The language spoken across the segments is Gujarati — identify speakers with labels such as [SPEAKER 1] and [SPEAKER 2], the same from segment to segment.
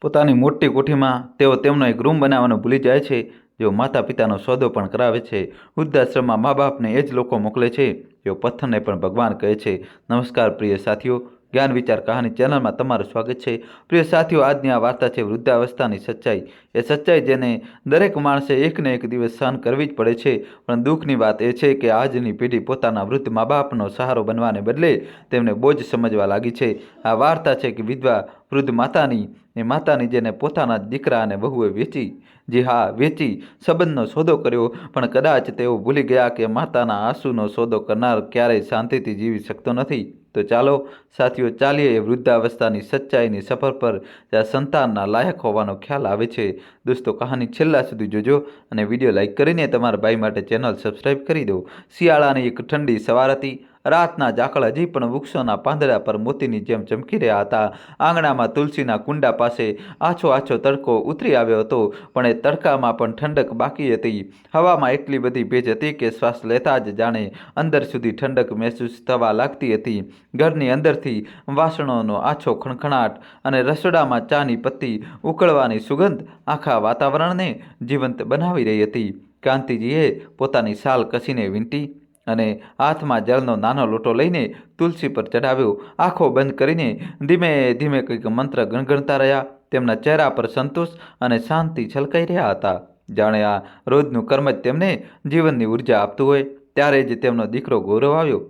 [SPEAKER 1] પોતાની મોટી કોઠીમાં તેઓ તેમનો એક રૂમ બનાવવાનું ભૂલી જાય છે. જેઓ માતા પિતાનો સોદો પણ કરાવે છે. વૃદ્ધાશ્રમમાં મા બાપને એ જ લોકો મોકલે છે જેઓ પથ્થરને પણ ભગવાન કહે છે. નમસ્કાર પ્રિય સાથીઓ, જ્ઞાન વિચાર કહાની ચેનલમાં તમારું સ્વાગત છે. પ્રિય સાથીઓ, આજની આ વાર્તા છે વૃદ્ધાવસ્થાની સચ્ચાઈ. એ સચ્ચાઈ જેને દરેક માણસે એકને એક દિવસ સહન કરવી જ પડે છે. પણ દુઃખની વાત એ છે કે આજની પેઢી પોતાના વૃદ્ધ મા બાપનો સહારો બનવાને બદલે તેમને બોજ સમજવા લાગી છે. આ વાર્તા છે કે વિધવા વૃદ્ધ માતાની જેને પોતાના દીકરા અને વહુએ વેચી. જી હા, વેચી, સંબંધનો સોદો કર્યો. પણ કદાચ તેઓ ભૂલી ગયા કે માતાના આંસુનો સોદો કરનાર ક્યારેય શાંતિથી જીવી શકતો નથી. તો ચાલો સાથીઓ, ચાલીએ એ વૃદ્ધાવસ્થાની સચ્ચાઈની સફર પર, જ્યાં સંતાનના લાયક હોવાનો ખ્યાલ આવે છે. દોસ્તો, કહાની છેલ્લા સુધી જોજો અને વિડીયો લાઇક કરીને તમારા ભાઈ માટે ચેનલ સબસ્ક્રાઈબ કરી દો. શિયાળાની એક ઠંડી સવાર હતી. રાતના ઝાકળ હજી પણ વૃક્ષોના પાંદડા પર મોતીની જેમ ચમકી રહ્યા હતા. આંગણામાં તુલસીના કુંડા પાસે આછો આછો તડકો ઉતરી આવ્યો હતો, પણ એ તડકામાં પણ ઠંડક બાકી હતી. હવામાં એટલી બધી ભેજ હતી કે શ્વાસ લેતા જ જાણે અંદર સુધી ઠંડક મહેસૂસ થવા લાગતી હતી. ઘરની અંદરથી વાસણોનો આછો ખણખણાટ અને રસોડામાં ચાની પત્તી ઉકળવાની સુગંધ આખા વાતાવરણને જીવંત બનાવી રહી હતી. કાંતિજીએ પોતાની શાલ કસીને વીંટી અને હાથમાં જળનો નાનો લોટો લઈને તુલસી પર ચઢાવ્યો. આંખો બંધ કરીને ધીમે ધીમે કંઈક મંત્ર ગણગણતા રહ્યા. તેમના ચહેરા પર સંતોષ અને શાંતિ છલકાઈ રહ્યા હતા, જાણે આ રોજનું કર્મ જ તેમને જીવનની ઉર્જા આપતું હોય. ત્યારે જ તેમનો દીકરો ગૌરવ આવ્યો.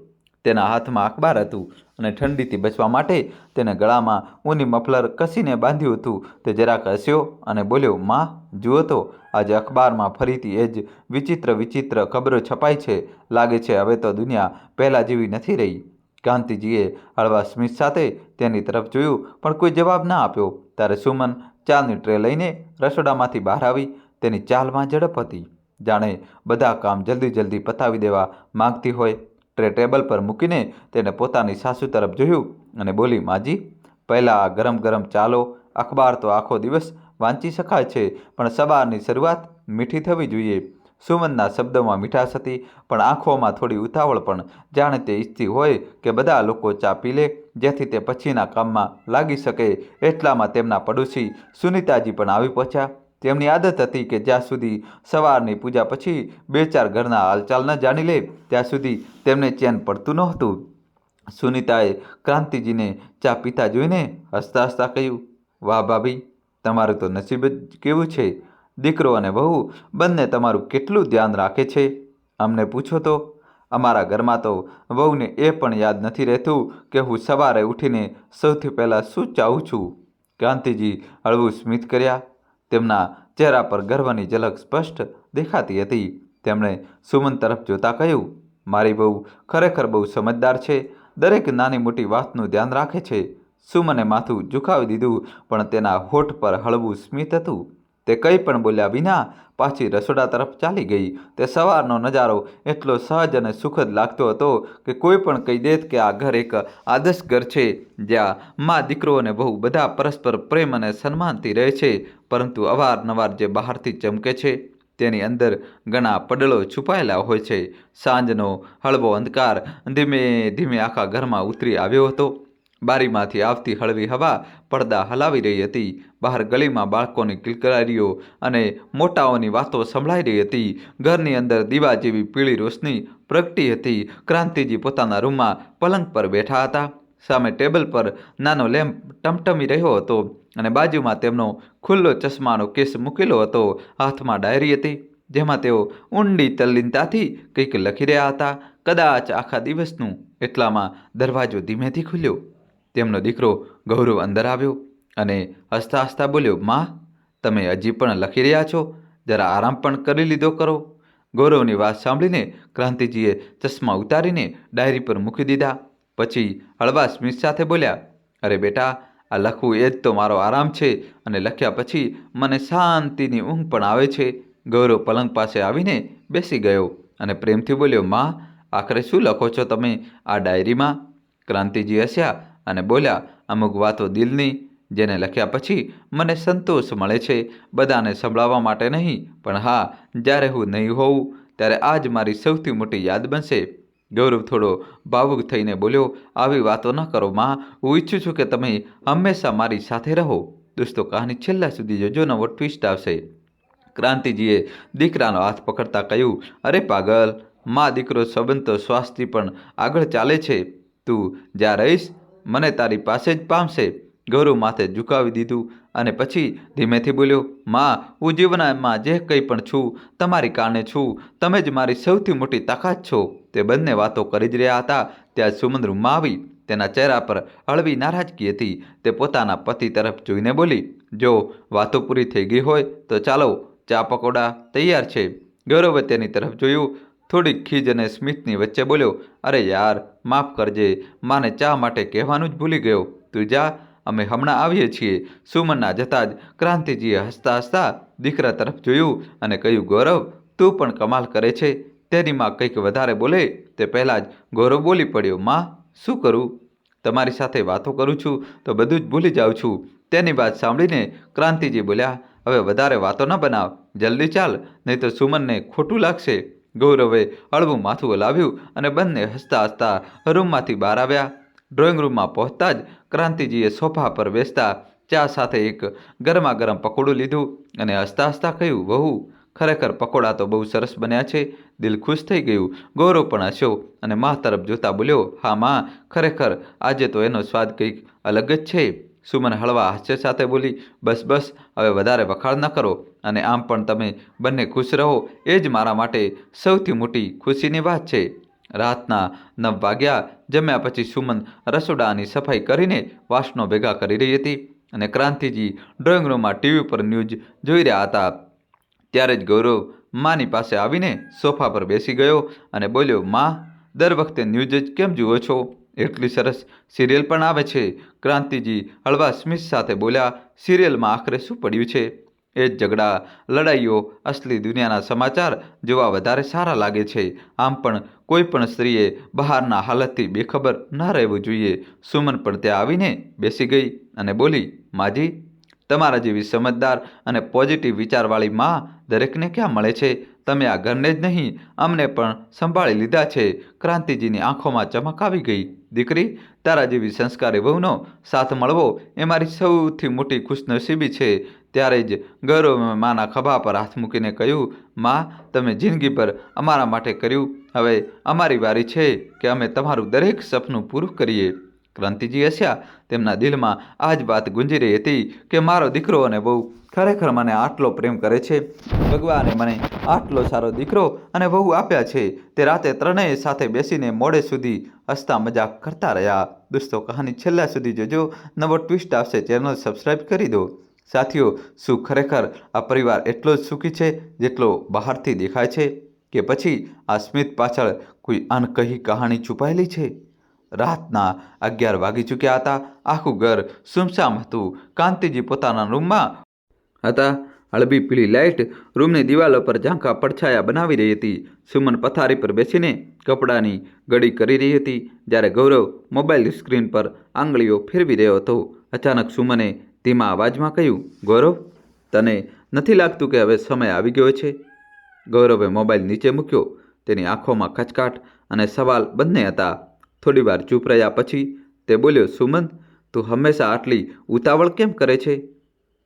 [SPEAKER 1] તેના હાથમાં અખબાર હતું અને ઠંડીથી બચવા માટે તેને ગળામાં ઊની મફલર કસીને બાંધ્યું હતું. તે જરાક હસ્યો અને બોલ્યો, માં, જુઓ તો, આજે અખબારમાં ફરીથી એ જ વિચિત્ર ખબરો છપાઈ છે. લાગે છે હવે તો દુનિયા પહેલાં જેવી નથી રહી. કાંતિજીએ હળવા સ્મિત સાથે તેની તરફ જોયું, પણ કોઈ જવાબ ના આપ્યો. ત્યારે સુમન ચાની ટ્રે લઈને રસોડામાંથી બહાર આવી. તેની ચાલમાં ઝડપ હતી, જાણે બધા કામ જલ્દી પતાવી દેવા માંગતી હોય. ટ્રે ટેબલ પર મૂકીને તેને પોતાની સાસુ તરફ જોયું અને બોલી, માજી, પહેલાં ગરમ ચા લો. અખબાર તો આખો દિવસ વાંચી શકાય છે, પણ સવારની શરૂઆત મીઠી થવી જોઈએ. સુમનના શબ્દોમાં મીઠાશ હતી, પણ આંખોમાં થોડી ઉતાવળ પણ, જાણે તે ઈચ્છતી હોય કે બધા લોકો ચા પી લે, જેથી તે પછીના કામમાં લાગી શકે. એટલામાં તેમના પડોશી સુનીતાજી પણ આવી પહોંચ્યા. તેમની આદત હતી કે જ્યાં સુધી સવારની પૂજા પછી બે ચાર ઘરના હાલચાલ ન જાણી લે ત્યાં સુધી તેમને ચેન પડતું નહોતું. સુનીતાએ ક્રાંતિજીને ચા પીતા જોઈને હસતા હસતા કહ્યું, વાહ ભાભી, તમારું તો નસીબ જ કેવું છે. દીકરો અને વહુ બંને તમારું કેટલું ધ્યાન રાખે છે. અમને પૂછો તો, અમારા ઘરમાં તો વહુને એ પણ યાદ નથી રહેતું કે હું સવારે ઉઠીને સૌથી પહેલાં શું ચાહું છું. ક્રાંતિજી હળવું સ્મિત કર્યા. તેમના ચહેરા પર ગર્વની ઝલક સ્પષ્ટ દેખાતી હતી. તેમણે સુમન તરફ જોતા કહ્યું, મારી બહુ ખરેખર બહુ સમજદાર છે. દરેક નાની મોટી વાતનું ધ્યાન રાખે છે. સુમને માથું ઝુકાવી દીધું, પણ તેના હોઠ પર હળવું સ્મિત હતું. તે કંઈ પણ બોલ્યા વિના પાછી રસોડા તરફ ચાલી ગઈ. તે સવારનો નજારો એટલો સહજ અને સુખદ લાગતો હતો કે કોઈ પણ કહી દેત કે આ ઘર એક આદર્શ ઘર છે, જ્યાં મા, દીકરો અને વહુ બધા પરસ્પર પ્રેમ અને સન્માનથી રહે છે. પરંતુ અવારનવાર જે બહારથી ચમકે છે તેની અંદર ઘણા પડળો છુપાયેલા હોય છે. સાંજનો હળવો અંધકાર ધીમે ધીમે આખા ઘરમાં ઉતરી આવ્યો હતો. બારીમાંથી આવતી હળવી હવા પડદા હલાવી રહી હતી. બહાર ગલીમાં બાળકોની કિલકારીઓ અને મોટાઓની વાતો સંભળાઈ રહી હતી. ઘરની અંદર દીવા જેવી પીળી રોશની પ્રગટી હતી. ક્રાંતિજી પોતાના રૂમમાં પલંગ પર બેઠા હતા. સામે ટેબલ પર નાનો લેમ્પ ટમટમી રહ્યો હતો અને બાજુમાં તેમનો ખુલ્લો ચશ્માનો કેસ મૂકેલો હતો. હાથમાં ડાયરી હતી, જેમાં તેઓ ઊંડી તલ્લીનતાથી કંઈક લખી રહ્યા હતા, કદાચ આખા દિવસનું. એટલામાં દરવાજો ધીમેથી ખુલ્યો. તેમનો દીકરો ગૌરવ અંદર આવ્યો અને હસતા હસતા બોલ્યો, માં, તમે હજી પણ લખી રહ્યા છો? જરા આરામ પણ કરી લીધો કરો. ગૌરવની વાત સાંભળીને ક્રાંતિજીએ ચશ્મા ઉતારીને ડાયરી પર મૂકી દીધા. પછી હળવા સ્મિત સાથે બોલ્યા, અરે બેટા, આ લખવું એ જ તો મારો આરામ છે, અને લખ્યા પછી મને શાંતિની ઊંઘ પણ આવે છે. ગૌરવ પલંગ પાસે આવીને બેસી ગયો અને પ્રેમથી બોલ્યો, માં, આખરે શું લખો છો તમે આ ડાયરીમાં? ક્રાંતિજી હસ્યા અને બોલ્યા, અમુક વાતો દિલની, જેને લખ્યા પછી મને સંતોષ મળે છે. બધાને સંભળાવવા માટે નહીં, પણ હા, જ્યારે હું નહીં હોઉં ત્યારે આ જ મારી સૌથી મોટી યાદ બનશે. ગૌરવ થોડો ભાવુક થઈને બોલ્યો, આવી વાતો ન કરો માં. હું ઈચ્છું છું કે તમે હંમેશા મારી સાથે રહો. દોસ્તો કહાની છેલ્લા સુધી જોજો, નવો ટ્વિસ્ટ આવશે. ક્રાંતિજીએ દીકરાનો હાથ પકડતા કહ્યું, અરે પાગલ, મા દીકરો સંબંધ તો શ્વાસથી પણ આગળ ચાલે છે. તું જ્યાં રહીશ મને તારી પાસે જ પામશે. ગૌરવ માથે ઝુકાવી દીધું અને પછી ધીમેથી બોલ્યો, માં, હું જીવનમાં જે કંઈ પણ છું તમારી કારણે છું. તમે જ મારી સૌથી મોટી તાકાત છો. તે બંને વાતો કરી જ રહ્યા હતા ત્યાં સુમન રૂમમાં આવી. તેના ચહેરા પર હળવી નારાજગી હતી. તે પોતાના પતિ તરફ જોઈને બોલી, જો વાતો પૂરી થઈ ગઈ હોય તો ચાલો, ચા પકોડા તૈયાર છે. ગૌરવે તેની તરફ જોયું. થોડીક ખીજ અને સ્મિતની વચ્ચે બોલ્યો, અરે યાર, માફ કરજે, માને ચા માટે કહેવાનું જ ભૂલી ગયો. તું જા, અમે હમણાં આવીએ છીએ. સુમનના જતાં જ ક્રાંતિજીએ હસતા હસતા દીકરા તરફ જોયું અને કહ્યું, ગૌરવ, તું પણ કમાલ કરે છે. તેની માં કંઈક વધારે બોલે તે પહેલાં જ ગૌરવ બોલી પડ્યો, માં, શું કરું? તમારી સાથે વાતો કરું છું તો બધું જ ભૂલી જાઉં છું. તેની વાત સાંભળીને ક્રાંતિજી બોલ્યા, હવે વધારે વાતો ન બનાવ, જલ્દી ચાલ, નહીં તો સુમનને ખોટું લાગશે. ગૌરવે હળવું માથું હલાવ્યું અને બંને હસતા હસતા રૂમમાંથી બહાર આવ્યા. ડ્રોઈંગ રૂમમાં પહોંચતા જ ક્રાંતિજીએ સોફા પર બેસતા ચા સાથે એક ગરમા ગરમ પકોડું લીધું અને હસતા હસતા કહ્યું, વહુ, ખરેખર પકોડા તો બહુ સરસ બન્યા છે. દિલ ખુશ થઈ ગયું. ગૌરવ પણ હસ્યો અને મા તરફ જોતા બોલ્યો, હા માં, ખરેખર આજે તો એનો સ્વાદ કંઈક અલગ જ છે. સુમન હળવા હાસ્ય સાથે બોલી, બસ બસ, હવે વધારે વખાણ ન કરો, અને આમ પણ તમે બંને ખુશ રહો એ જ મારા માટે સૌથી મોટી ખુશીની વાત છે. રાતના 9 વાગ્યા. જમ્યા પછી સુમન રસોડાની સફાઈ કરીને વાસણો ભેગા કરી રહી હતી અને ક્રાંતિજી ડ્રોઈંગ રૂમમાં ટીવી પર ન્યૂઝ જોઈ રહ્યા હતા. ત્યારે જ ગૌરવ માની પાસે આવીને સોફા પર બેસી ગયો અને બોલ્યો, માં, દર વખતે ન્યૂઝ જ કેમ જુઓ છો? એટલી સરસ સિરિયલ પણ આવે છે. ક્રાંતિજી હળવા સ્મિત સાથે બોલ્યા, સિરિયલમાં આખરે શું પડ્યું છે? એ જ ઝઘડા, લડાઈઓ. અસલી દુનિયાના સમાચાર જોવા વધારે સારા લાગે છે. આમ પણ કોઈ પણ સ્ત્રીએ બહારના હાલતથી બેખબર ન રહેવું જોઈએ. સુમન પણ ત્યાં આવીને બેસી ગઈ અને બોલી, માજી, તમારા જેવી સમજદાર અને પોઝિટિવ વિચારવાળી માં દરેકને ક્યાં મળે છે? તમે આ ઘરને જ નહીં, અમને પણ સંભાળી લીધા છે. ક્રાંતિજીની આંખોમાં ચમક આવી ગઈ. દીકરી, તારા જેવી સંસ્કારી વહુનો સાથ મળવો એ મારી સૌથી મોટી ખુશનસીબી છે. ત્યારે જ ગૌરવે માના ખભા પર હાથ મૂકીને કહ્યું, માં, તમે જિંદગીભર અમારા માટે કર્યું, હવે અમારી વારી છે કે અમે તમારું દરેક સપનું પૂરું કરીએ. ક્રાંતિજી હસ્યા. તેમના દિલમાં આ જ વાત ગુંજી રહી હતી કે મારો દીકરો અને વહુ ખરેખર મને આટલો પ્રેમ કરે છે. ભગવાને મને આટલો સારો દીકરો અને વહુ આપ્યા છે. તે રાતે ત્રણેય સાથે બેસીને મોડે સુધી હસતા મજાક કરતા રહ્યા. દોસ્તો કહાની છેલ્લા સુધી જોજો, નવો ટ્વિસ્ટ આવશે. ચેનલ સબસ્ક્રાઈબ કરી દો. સાથીઓ, શું ખરેખર આ પરિવાર એટલો જ સુખી છે જેટલો બહારથી દેખાય છે, કે પછી આ સ્મિત પાછળ કોઈ અનકહી કહાની છુપાયેલી છે? રાતના 11 વાગી ચૂક્યા હતા. આખું ઘર સુમસામ હતું. કાંતિજી પોતાના રૂમમાં હતા. હળવી પીળી લાઇટ રૂમની દિવાલો પર ઝાંખા પડછાયા બનાવી રહી હતી. સુમન પથારી પર બેસીને કપડાની ગડી કરી રહી હતી, જ્યારે ગૌરવ મોબાઈલ સ્ક્રીન પર આંગળીઓ ફેરવી રહ્યો હતો. અચાનક સુમને ધીમા અવાજમાં કહ્યું, ગૌરવ, તને નથી લાગતું કે હવે સમય આવી ગયો છે? ગૌરવે મોબાઈલ નીચે મૂક્યો. તેની આંખોમાં ખચકાટ અને સવાલ બંને હતા. થોડીવાર ચૂપ રહ્યા પછી તે બોલ્યો, સુમન, તું હંમેશા આટલી ઉતાવળ કેમ કરે છે?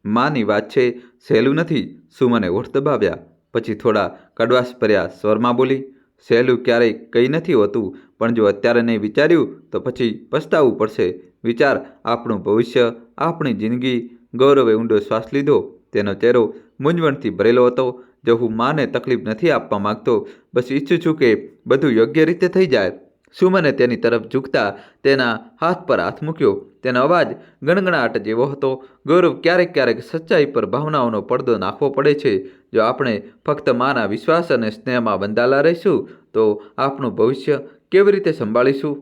[SPEAKER 1] માની વાત છે, સહેલું નથી. સુમને હોઠ દબાવ્યા. પછી થોડા કડવાશ ભર્યા સ્વરમાં બોલી, સહેલું ક્યારેય કંઈ નથી હોતું, પણ જો અત્યારે નહીં વિચાર્યું તો પછી પસ્તાવવું પડશે. વિચાર, આપણું ભવિષ્ય, આપણી જિંદગી. ગૌરવે ઊંડો શ્વાસ લીધો. તેનો ચહેરો મૂંઝવણથી ભરેલો હતો. જો હું માને તકલીફ નથી આપવા માંગતો, બસ ઈચ્છું છું કે બધું યોગ્ય રીતે થઈ જાય. સુમને તેની તરફ ઝૂકતા તેના હાથ પર હાથ મૂક્યો. તેનો અવાજ ગણગણાટ જેવો હતો. ગૌરવ, ક્યારેક ક્યારેક સચ્ચાઈ પર ભાવનાઓનો પડદો નાખવો પડે છે. જો આપણે ફક્ત માના વિશ્વાસ અને સ્નેહમાં બંધાયેલા રહીશું તો આપણું ભવિષ્ય કેવી રીતે સંભાળીશું?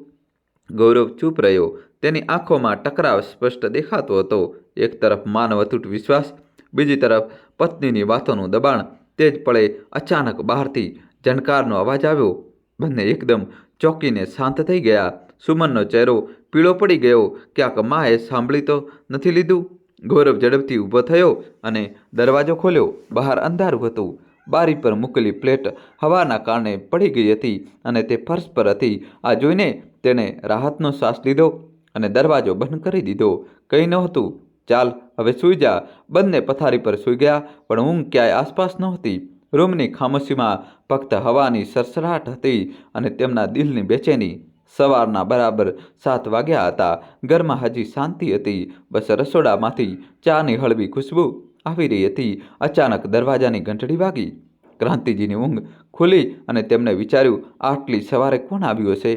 [SPEAKER 1] ગૌરવ ચૂપ રહ્યો. તેની આંખોમાં ટકરાવ સ્પષ્ટ દેખાતો હતો. એક તરફ માનો અતૂટ વિશ્વાસ, બીજી તરફ પત્નીની વાતોનું દબાણ. તે જ પળે અચાનક બહારથી ઝણકારનો અવાજ આવ્યો. બંને એકદમ ચોંકીને શાંત થઈ ગયા. સુમનનો ચહેરો પીળો પડી ગયો. ક્યાંક માએ સાંભળી તો નથી લીધું? ગૌરવ ઝડપથી ઊભો થયો અને દરવાજો ખોલ્યો. બહાર અંધારું હતું. બારી પર મૂકેલી પ્લેટ હવાના કારણે પડી ગઈ હતી અને તે ફર્શ પર હતી. આ જોઈને તેણે રાહતનો શ્વાસ લીધો અને દરવાજો બંધ કરી દીધો. કંઈ નહોતું. ચાલ, હવે સૂઈ જા. બંને પથારી પર સૂઈ ગયા, પણ ઊંઘ ક્યાંય આસપાસ નહોતી. રૂમની ખામોશીમાં ફક્ત હવાની સરસરાટ હતી અને તેમના દિલની બેચેની. સવારના બરાબર 7 વાગ્યા હતા. ઘરમાં હજી શાંતિ હતી. બસ રસોડામાંથી ચાની હળવી ખુશ્બુ આવી રહી હતી. અચાનક દરવાજાની ઘંટડી વાગી. ક્રાંતિજીની ઊંઘ ખુલી અને તેમણે વિચાર્યું, આટલી સવારે કોણ આવ્યું હશે?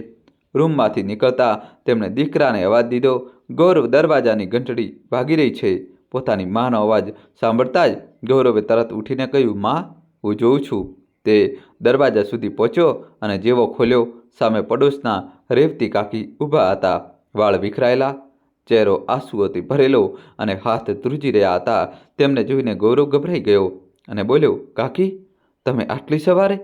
[SPEAKER 1] રૂમમાંથી નીકળતા તેમણે દીકરાને અવાજ દીધો, ગૌરવ, દરવાજાની ઘંટડી વાગી રહી છે. પોતાની માનો અવાજ સાંભળતા જ ગૌરવે તરત ઉઠીને કહ્યું, માં, હું જોઉં છું. તે દરવાજા સુધી પહોંચ્યો અને જેવો ખોલ્યો, સામે પડોશના રેવતી કાકી ઊભા હતા. વાળ વિખરાયેલા, ચહેરો આંસુઓથી ભરેલો અને હાથ ધ્રુજી રહ્યા હતા. તેમને જોઈને ગૌરવ ગભરાઈ ગયો અને બોલ્યો, કાકી, તમે આટલી સવારે?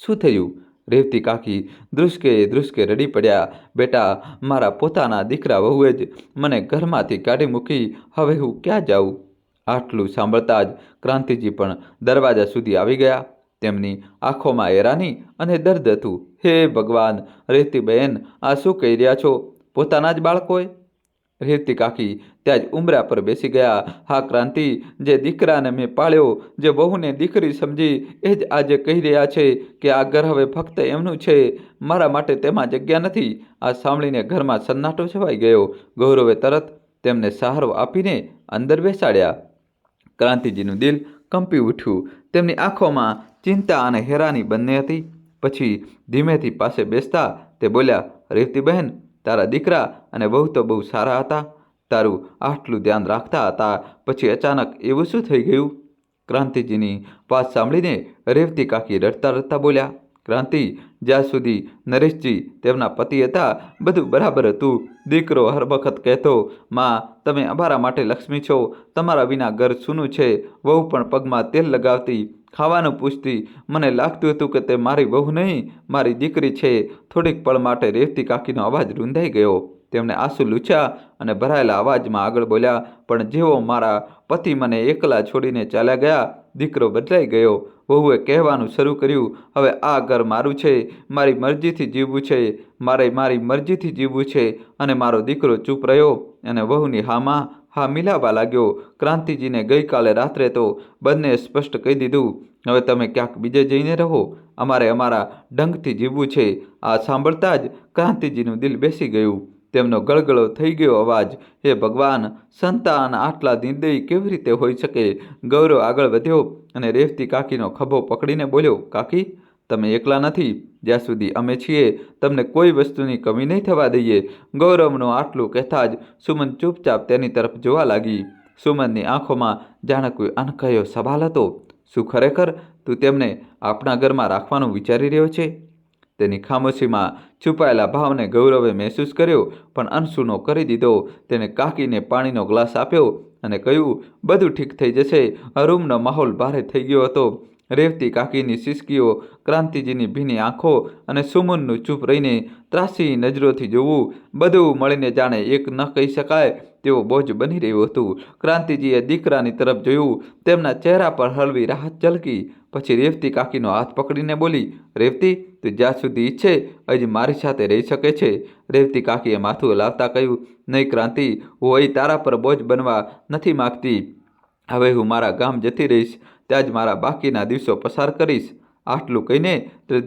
[SPEAKER 1] શું થયું? રેવતી કાકી ધ્રુસકે રડી પડ્યા. બેટા, મારા પોતાના દીકરા વહુએ જ મને ઘરમાંથી કાઢી મૂકી. હવે હું ક્યાં જાઉં? આટલું સાંભળતા જ ક્રાંતિજી પણ દરવાજા સુધી આવી ગયા. તેમની આંખોમાં હેરાની અને દર્દ હતું. હે ભગવાન! રેવતીબહેન, આ શું કહી રહ્યા છો? પોતાના જ બાળકોએ? રેવતી કાકી ત્યાં જ ઉંબરા પર બેસી ગયા. હા ક્રાંતિ, જે દીકરાને મેં પાળ્યો, જે વહુને દીકરી સમજી, એ જ આજે કહી રહ્યા છે કે આ ઘર હવે ફક્ત એમનું છે. મારા માટે તેમાં જગ્યા નથી. આ સાંભળીને ઘરમાં સન્નાટો છવાઈ ગયો. ગૌરવે તરત તેમને સહારો આપીને અંદર બેસાડ્યા. ક્રાંતિજીનું દિલ કંપી ઉઠ્યું. તેમની આંખોમાં ચિંતા અને હેરાની બંને હતી. પછી ધીમેથી પાસે બેસતા તે બોલ્યા, રેવતીબહેન, તારા દીકરા અને વહુ તો બહુ સારા હતા. તારું આટલું ધ્યાન રાખતા હતા. પછી અચાનક એવું શું થઈ ગયું? ક્રાંતિજીની વાત સાંભળીને રેવતી કાકી રડતા રડતા બોલ્યા, ક્રાંતિ, જ્યાં સુધી નરેશજી તેમના પતિ હતા, બધું બરાબર હતું. દીકરો હર વખત કહેતો, માં, તમે અમારા માટે લક્ષ્મી છો. તમારા વિના ઘર સૂનું છે. વહુ પણ પગમાં તેલ લગાવતી, ખાવાનું પૂછતી. મને લાગતું હતું કે તે મારી વહુ નહીં, મારી દીકરી છે. થોડીક પળ માટે રેવતી કાકીનો અવાજ રૂંધાઈ ગયો. તેમણે આંસુ લૂછ્યા અને ભરાયેલા અવાજમાં આગળ બોલ્યા, પણ જેવો મારા પતિ મને એકલા છોડીને ચાલ્યા ગયા, દીકરો બદલાઈ ગયો. વહુએ કહેવાનું શરૂ કર્યું, હવે આ ઘર મારું છે. મારી મરજીથી જીવવું છે. મારી મરજીથી જીવવું છે. અને મારો દીકરો ચૂપ રહ્યો અને વહુની હામાં હા મિલાવવા લાગ્યો. ક્રાંતિજીને ગઈકાલે રાત્રે તો બંને સ્પષ્ટ કહી દીધું, હવે તમે ક્યાંક બીજે જઈને રહો. અમારે અમારા ઢંગથી જીવવું છે. આ સાંભળતા જ ક્રાંતિજીનું દિલ બેસી ગયું. તેમનો ગળગળો થઈ ગયો અવાજ, હે ભગવાન! સંતાન આટલા નિર્દયી કેવી રીતે હોઈ શકે? ગૌરવ આગળ વધ્યો અને રેવતી કાકીનો ખભો પકડીને બોલ્યો, કાકી, તમે એકલા નથી. જ્યાં સુધી અમે છીએ, તમને કોઈ વસ્તુની કમી નહીં થવા દઈએ. ગૌરવનું આટલું કહેતા જ સુમન ચૂપચાપ તેની તરફ જોવા લાગી. સુમનની આંખોમાં જાણે કોઈ અનકહ્યો સવાલ હતો. શું ખરેખર તું તેમને આપણા ઘરમાં રાખવાનું વિચારી રહ્યો છે? તેની ખામોશીમાં છુપાયેલા ભાવને ગૌરવે મહેસૂસ કર્યો, પણ અનસુનો કરી દીધો. તેણે કાકીને પાણીનો ગ્લાસ આપ્યો અને કહ્યું, બધું ઠીક થઈ જશે. રૂમનો માહોલ ભારે થઈ ગયો હતો. રેવતી કાકીની સિસકીઓ, ક્રાંતિજીની ભીની આંખો અને સુમનનું ચૂપ રહીને ત્રાસી નજરોથી જોવું, બધું મળીને જાણે એક ન કહી શકાય તેવો બોજ બની રહ્યું હતું. ક્રાંતિજીએ દીકરાની તરફ જોયું. તેમના ચહેરા પર હળવી રાહત ઝલકી. પછી રેવતી કાકીનો હાથ પકડીને બોલી, રેવતી, તું જ્યાં સુધી ઈચ્છે હજી મારી સાથે રહી શકે છે. રેવતી કાકીએ માથું હલાવતા કહ્યું, નહીં ક્રાંતિ, હું અહીં તારા પર બોજ બનવા નથી માગતી. હવે હું મારા ગામ જતી રહીશ. ત્યાં જ મારા બાકીના દિવસો પસાર કરીશ. આટલું કહીને તે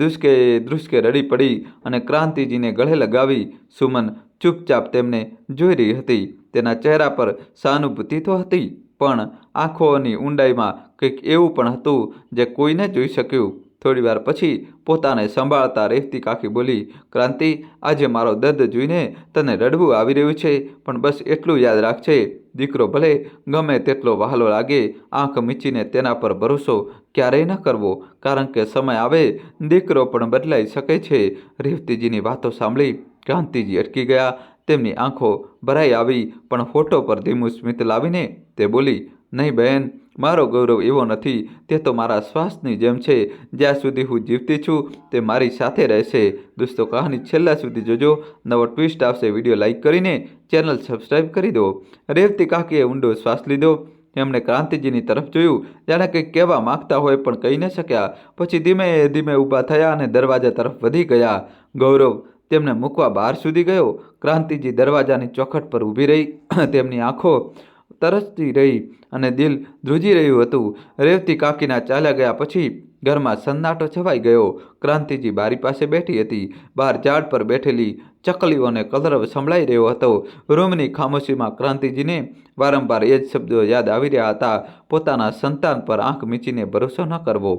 [SPEAKER 1] ધ્રુસકે રડી પડી અને ક્રાંતિજીને ગળે લગાવી. સુમન ચૂપચાપ તેમને જોઈ રહી હતી. તેના ચહેરા પર સહાનુભૂતિ તો હતી, પણ આંખોની ઊંડાઈમાં કંઈક એવું પણ હતું જે કોઈને જોઈ શક્યું. થોડીવાર પછી પોતાને સંભાળતા રેવતી કાકી બોલી, ક્રાંતિ, આજે મારો દર્દ જોઈને તને રડવું આવી રહ્યું છે, પણ બસ એટલું યાદ રાખજે, દીકરો ભલે ગમે તેટલો વહાલો લાગે, આંખ મીચીને તેના પર ભરોસો ક્યારેય ન કરવો, કારણ કે સમય આવે દીકરો પણ બદલાઈ શકે છે. રેવતીજીની વાતો સાંભળી ક્રાંતિજી અટકી ગયા. તેમની આંખો ભરાઈ આવી, પણ હોઠો પર ધીમું સ્મિત લાવીને તે બોલી, નહીં બહેન, મારો ગૌરવ એવો નથી. તે તો મારા શ્વાસની જેમ છે. જ્યાં સુધી હું જીવતી છું તે મારી સાથે રહેશે. દોસ્તો, કહાની છેલ્લા સુધી જોજો. નવો ટ્વિસ્ટ આવશે. વિડીયો લાઇક કરીને ચેનલ સબસ્ક્રાઈબ કરી દો. રેવતી કાકીએ ઊંડો શ્વાસ લીધો. એમણે ક્રાંતિજીની તરફ જોયું, જાણે કંઈક કહેવા માગતા હોય પણ કહી ન શક્યા. પછી ધીમે ધીમે ઊભા થયા અને દરવાજા તરફ વધી ગયા. ગૌરવ તેમને મૂકવા બહાર સુધી ગયો. ક્રાંતિજી દરવાજાની ચોખટ પર ઊભી રહી. તેમની આંખો તરસતી રહી અને દિલ ધ્રુજી રહ્યું હતું. રેવતી કાકીના ચાલ્યા ગયા પછી ઘરમાં સન્નાટો છવાઈ ગયો. ક્રાંતિજી બારી પાસે બેઠી હતી. બહાર ઝાડ પર બેઠેલી ચકલીઓને કલરવ સંભળાઈ રહ્યો હતો. રૂમની ખામોશીમાં ક્રાંતિજીને વારંવાર એ જ શબ્દો યાદ આવી રહ્યા હતા. પોતાના સંતાન પર આંખ મીચીને ભરોસો ન કરવો.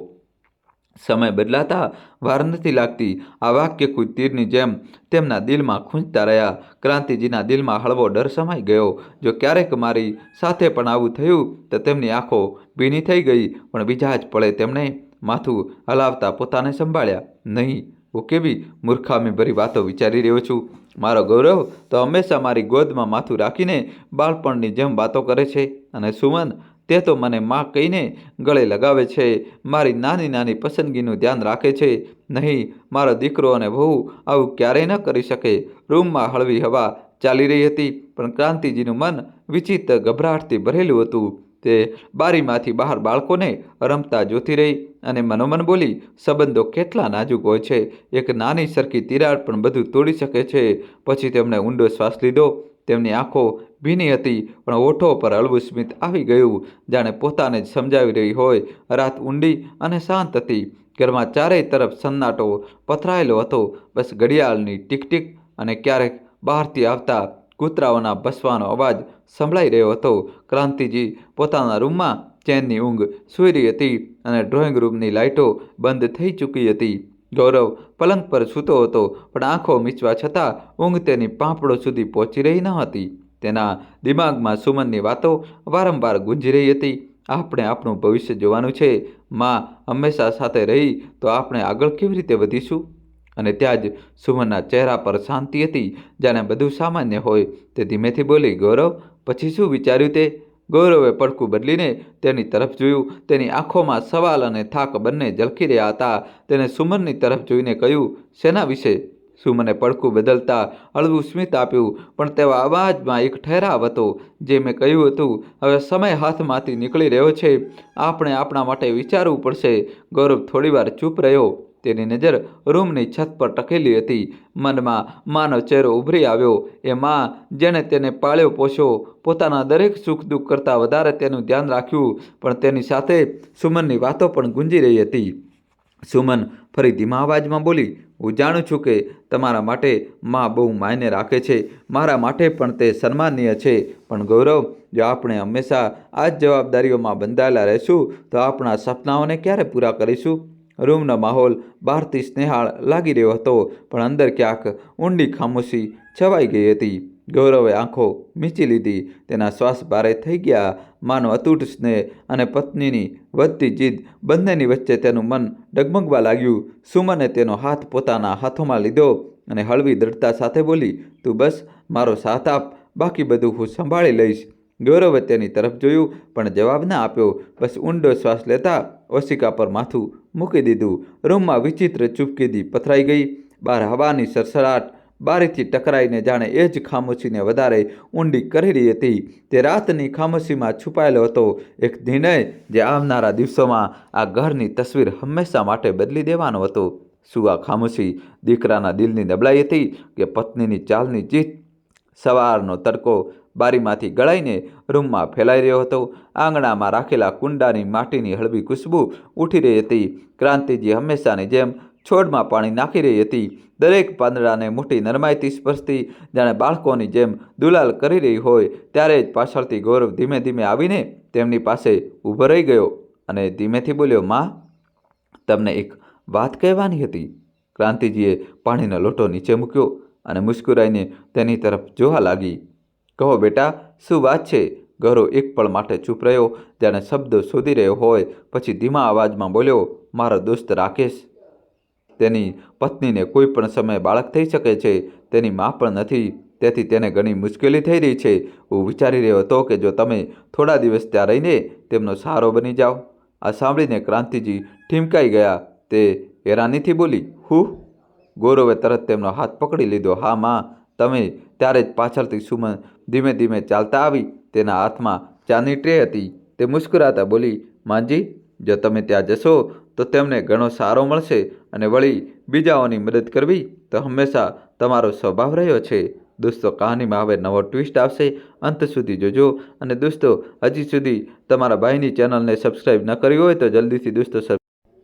[SPEAKER 1] સમય બદલાતા વાર નથી લાગતી. આ વાક્ય કોઈ તીરની જેમ તેમના દિલમાં ખૂંચતા રહ્યા. ક્રાંતિજીના દિલમાં હળવો ડર સમાઈ ગયો. જો ક્યારેક મારી સાથે પણ આવું થયું તો તેમની આંખો ભીની થઈ ગઈ. પણ બીજા જ પળે તેમણે માથું હલાવતા પોતાને સંભાળ્યા. નહીં, હું કેવી મૂર્ખામી ભરી વાતો વિચારી રહ્યો છું. મારો ગૌરવ તો હંમેશા મારી ગોદમાં માથું રાખીને બાળપણની જેમ વાતો કરે છે. અને સુમન, તે તો મને માં કહીને ગળે લગાવે છે. મારી નાની નાની પસંદગીનું ધ્યાન રાખે છે. નહીં, મારો દીકરો અને વહુ આવું ક્યારેય ન કરી શકે. રૂમમાં હળવી હવા ચાલી રહી હતી, પણ ક્રાંતિજીનું મન વિચિત્ર ગભરાટથી ભરેલું હતું. તે બારીમાંથી બહાર બાળકોને રમતા જોતી રહી અને મનોમન બોલી, સંબંધો કેટલા નાજુક હોય છે. એક નાની સરખી તિરાડ પણ બધું તોડી શકે છે. પછી તેમણે ઊંડો શ્વાસ લીધો. તેમની આંખો ભીની હતી, પણ ઓઠો પર હળવું સ્મિત આવી ગયું, જાણે પોતાને જ સમજાવી રહી હોય. રાત ઊંડી અને શાંત હતી. ઘરમાં ચારેય તરફ સન્નાટો પથરાયેલો હતો. બસ ઘડિયાળની ટીક ટીક અને ક્યારેક બહારથી આવતા કૂતરાઓના ભસવાનો અવાજ સંભળાઈ રહ્યો હતો. ક્રાંતિજી પોતાના રૂમમાં ચેનની ઊંઘ સૂઈ રહી હતી અને ડ્રોઈંગ રૂમની લાઇટો બંધ થઈ ચૂકી હતી. ગૌરવ પલંગ પર સૂતો હતો, પણ આંખો મીચવા છતાં ઊંઘ તેની પાંપડો સુધી પહોંચી રહી ન હતી. તેના દિમાગમાં સુમનની વાતો વારંવાર ગુંજી રહી હતી. આપણે આપણું ભવિષ્ય જોવાનું છે. માં હંમેશા સાથે રહી તો આપણે આગળ કેવી રીતે વધીશું? અને ત્યાં જ સુમનના ચહેરા પર શાંતિ હતી, જાણે બધું સામાન્ય હોય. તે ધીમેથી બોલી, ગૌરવ, પછી શું વિચાર્યું તે? ગૌરવે પડખું બદલીને તેની તરફ જોયું. તેની આંખોમાં સવાલ અને થાક બંને ઝલકી રહ્યા હતા. તેને સુમનની તરફ જોઈને કહ્યું, શેના વિશે? સુમને પડખું બદલતા હળવું સ્મિત આપ્યું, પણ તેવા અવાજમાં એક ઠહેરાવ હતો. જે મેં કહ્યું હતું, હવે સમય હાથમાંથી નીકળી રહ્યો છે. આપણે આપણા માટે વિચારવું પડશે. ગૌરવ થોડીવાર ચૂપ રહ્યો. તેની નજર રૂમની છત પર ટકેલી હતી. મનમાં માનો ચહેરો ઉભરી આવ્યો. એ માં જેણે તેને પાળ્યો પોષ્યો, પોતાના દરેક સુખ દુઃખ કરતાં વધારે તેનું ધ્યાન રાખ્યું. પણ તેની સાથે સુમનની વાતો પણ ગુંજી રહી હતી. સુમન ફરી ધીમા અવાજમાં બોલી, હું જાણું છું કે તમારા માટે માં બહુ માયને રાખે છે. મારા માટે પણ તે સન્માનીય છે. પણ ગૌરવ, જો આપણે હંમેશા આ જ જવાબદારીઓમાં બંધાયેલા રહીશું તો આપણા સપનાઓને ક્યારે પૂરા કરીશું? રૂમનો માહોલ બહારથી સ્નેહાળ લાગી રહ્યો હતો, પણ અંદર ક્યાંક ઊંડી ખામોશી છવાઈ ગઈ હતી. ગૌરવે આંખો મીચી લીધી. તેના શ્વાસ ભારે થઈ ગયા. માનો અતૂટ સ્નેહ અને પત્નીની વધતી જીદ બંનેની વચ્ચે તેનું મન ડગમગવા લાગ્યું. સુમને તેનો હાથ પોતાના હાથોમાં લીધો અને હળવી દૃઢતા સાથે બોલી, તું બસ મારો સાથ આપ, બાકી બધું હું સંભાળી લઈશ. ગૌરવે તેની તરફ જોયું, પણ જવાબ ન આપ્યો. બસ ઊંડો શ્વાસ લેતા ઓશિકા પર માથું મૂકી દીધું. રૂમમાં વિચિત્ર ચૂપકીદી પથરાઈ ગઈ. બહાર હવાની સરસરાટ બારીથી ટકરાઈને જાણે એ જ ખામોશીને વધારે ઊંડી કરી રહી હતી. તે રાતની ખામોશીમાં છુપાયેલો હતો, એક નિર્ણય જે આવનારા દિવસોમાં આ ઘરની તસવીર હંમેશા માટે બદલી દેવાનો હતો. શું આ ખામોશી દીકરાના દિલની નબળાઈ હતી કે પત્નીની ચાલની જીત? સવારનો તડકો બારીમાંથી ગળાઈને રૂમમાં ફેલાઈ રહ્યો હતો. આંગણામાં રાખેલા કુંડાની માટીની હળવી ખુશ્બુ ઉઠી રહી હતી. ક્રાંતિજી હંમેશાની જેમ છોડમાં પાણી નાખી રહી હતી, દરેક પાંદડાને મોટી નરમાઈથી સ્પર્શતી, જાણે બાળકોની જેમ દુલાલ કરી રહી હોય. ત્યારે જ પાછળથી ગૌરવ ધીમે ધીમે આવીને તેમની પાસે ઊભો રહી ગયો અને ધીમેથી બોલ્યો, માં, તમને એક વાત કહેવાની હતી. ક્રાંતિજીએ પાણીનો લોટો નીચે મૂક્યો અને મુસ્કુરાઈને તેની તરફ જોવા લાગી. કહો બેટા, શું વાત છે? ગૌરવ એક પળ માટે ચૂપ રહ્યો, જાણે શબ્દો શોધી રહ્યો હોય. પછી ધીમા અવાજમાં બોલ્યો, મારો દોસ્ત રાકેશ, તેની પત્નીને કોઈ પણ સમયે બાળક થઈ શકે છે. તેની માં પણ નથી, તેથી તેને ઘણી મુશ્કેલી થઈ રહી છે. હું વિચારી રહ્યો હતો કે જો તમે થોડા દિવસ ત્યાં રહીને તેમનો સહારો બની જાઓ. આ સાંભળીને ક્રાંતિજી ઠીમકાઈ ગયા. તે હેરાનીથી બોલી, હું? ગૌરવે તરત તેમનો હાથ પકડી લીધો. હા માં, તમે. ત્યારે જ પાછળથી સુમન ધીમે ધીમે ચાલતા આવી. તેના હાથમાં ચાની ટ્રે હતી. તે મુસ્કુરાતા બોલી, માજી, જો તમે ત્યાં જશો તો તેમને ઘણો સહારો મળશે, અને વળી બીજાઓની મદદ કરવી તો હંમેશા તમારો સ્વભાવ રહ્યો છે. દોસ્તો કહાનીમાં હવે નવો ટ્વિસ્ટ આવશે, અંત સુધી જોજો. અને દોસ્તો હજી સુધી તમારા ભાઈની ચેનલને સબસ્ક્રાઈબ ન કરી હોય તો જલ્દીથી દોસ્તો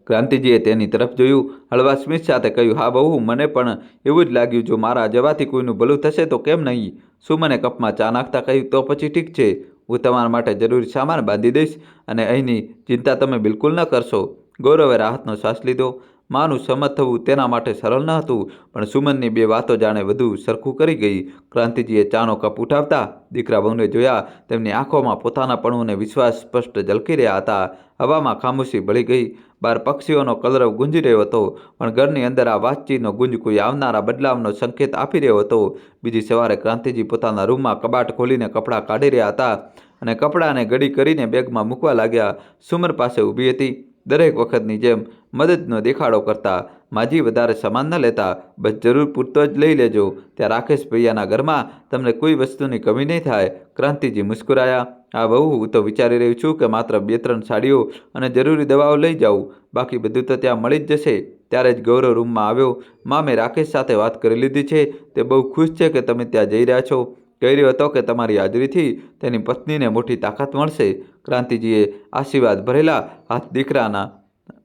[SPEAKER 1] ક્રાંતિજીએ તેની તરફ જોયું. હળવા સ્મિત સાથે કહ્યું, હા બહુ, મને પણ એવું જ લાગ્યું. જો મારા જવાથી કોઈનું ભલું થશે તો કેમ નહીં? સુમને કપમાં ચા નાખતા કહ્યું, તો પછી ઠીક છે, હું તમારા માટે જરૂરી સામાન બાંધી દઈશ અને અહીંની ચિંતા તમે બિલકુલ ન કરશો. ગૌરવે રાહતનો શ્વાસ લીધો. માનું સંમત થવું તેના માટે સરળ ન હતું, પણ સુમનની બે વાતો જાણે વધુ સરખું કરી ગઈ. ક્રાંતિજીએ ચાનો કપ ઉઠાવતા દીકરા વહુને જોયા. તેમની આંખોમાં પોતાનાપણું વિશ્વાસ સ્પષ્ટ ઝલકી રહ્યા હતા. હવામાં ખામોશી ભળી ગઈ. બહાર પક્ષીઓનો કલરવ ગુંજી રહ્યો હતો, પણ ઘરની અંદર આ વાતચીતનો ગુંજ કોઈ આવનારા બદલાવનો સંકેત આપી રહ્યો હતો. બીજી સવારે ક્રાંતિજી પોતાના રૂમમાં કબાટ ખોલીને કપડાં કાઢી રહ્યા હતા અને કપડાંને ઘડી કરીને બેગમાં મૂકવા લાગ્યા. સુમન પાસે ઊભી હતી, દરેક વખતની જેમ મદદનો દેખાડો કરતા. માજી, વધારે સામાન ન લેતા, બસ જરૂર પૂરતો જ લઈ લેજો. ત્યાં રાકેશ ભૈયાના ઘરમાં તમને કોઈ વસ્તુની કમી નહીં થાય. ક્રાંતિજી મુસ્કુરાયા. હા બહુ, હું તો વિચારી રહ્યું છું કે માત્ર 2-3 સાડીઓ અને જરૂરી દવાઓ લઈ જાઉં, બાકી બધું તો ત્યાં મળી જ જશે. ત્યારે જ ગૌરવ રૂમમાં આવ્યો. મેં રાકેશ સાથે વાત કરી લીધી છે, તે બહુ ખુશ છે કે તમે ત્યાં જઈ રહ્યા છો. કહી રહ્યો હતો કે તમારી હાજરીથી તેની પત્નીને મોટી તાકાત મળશે. ક્રાંતિજીએ આશીર્વાદ ભરેલા હાથ દીકરાના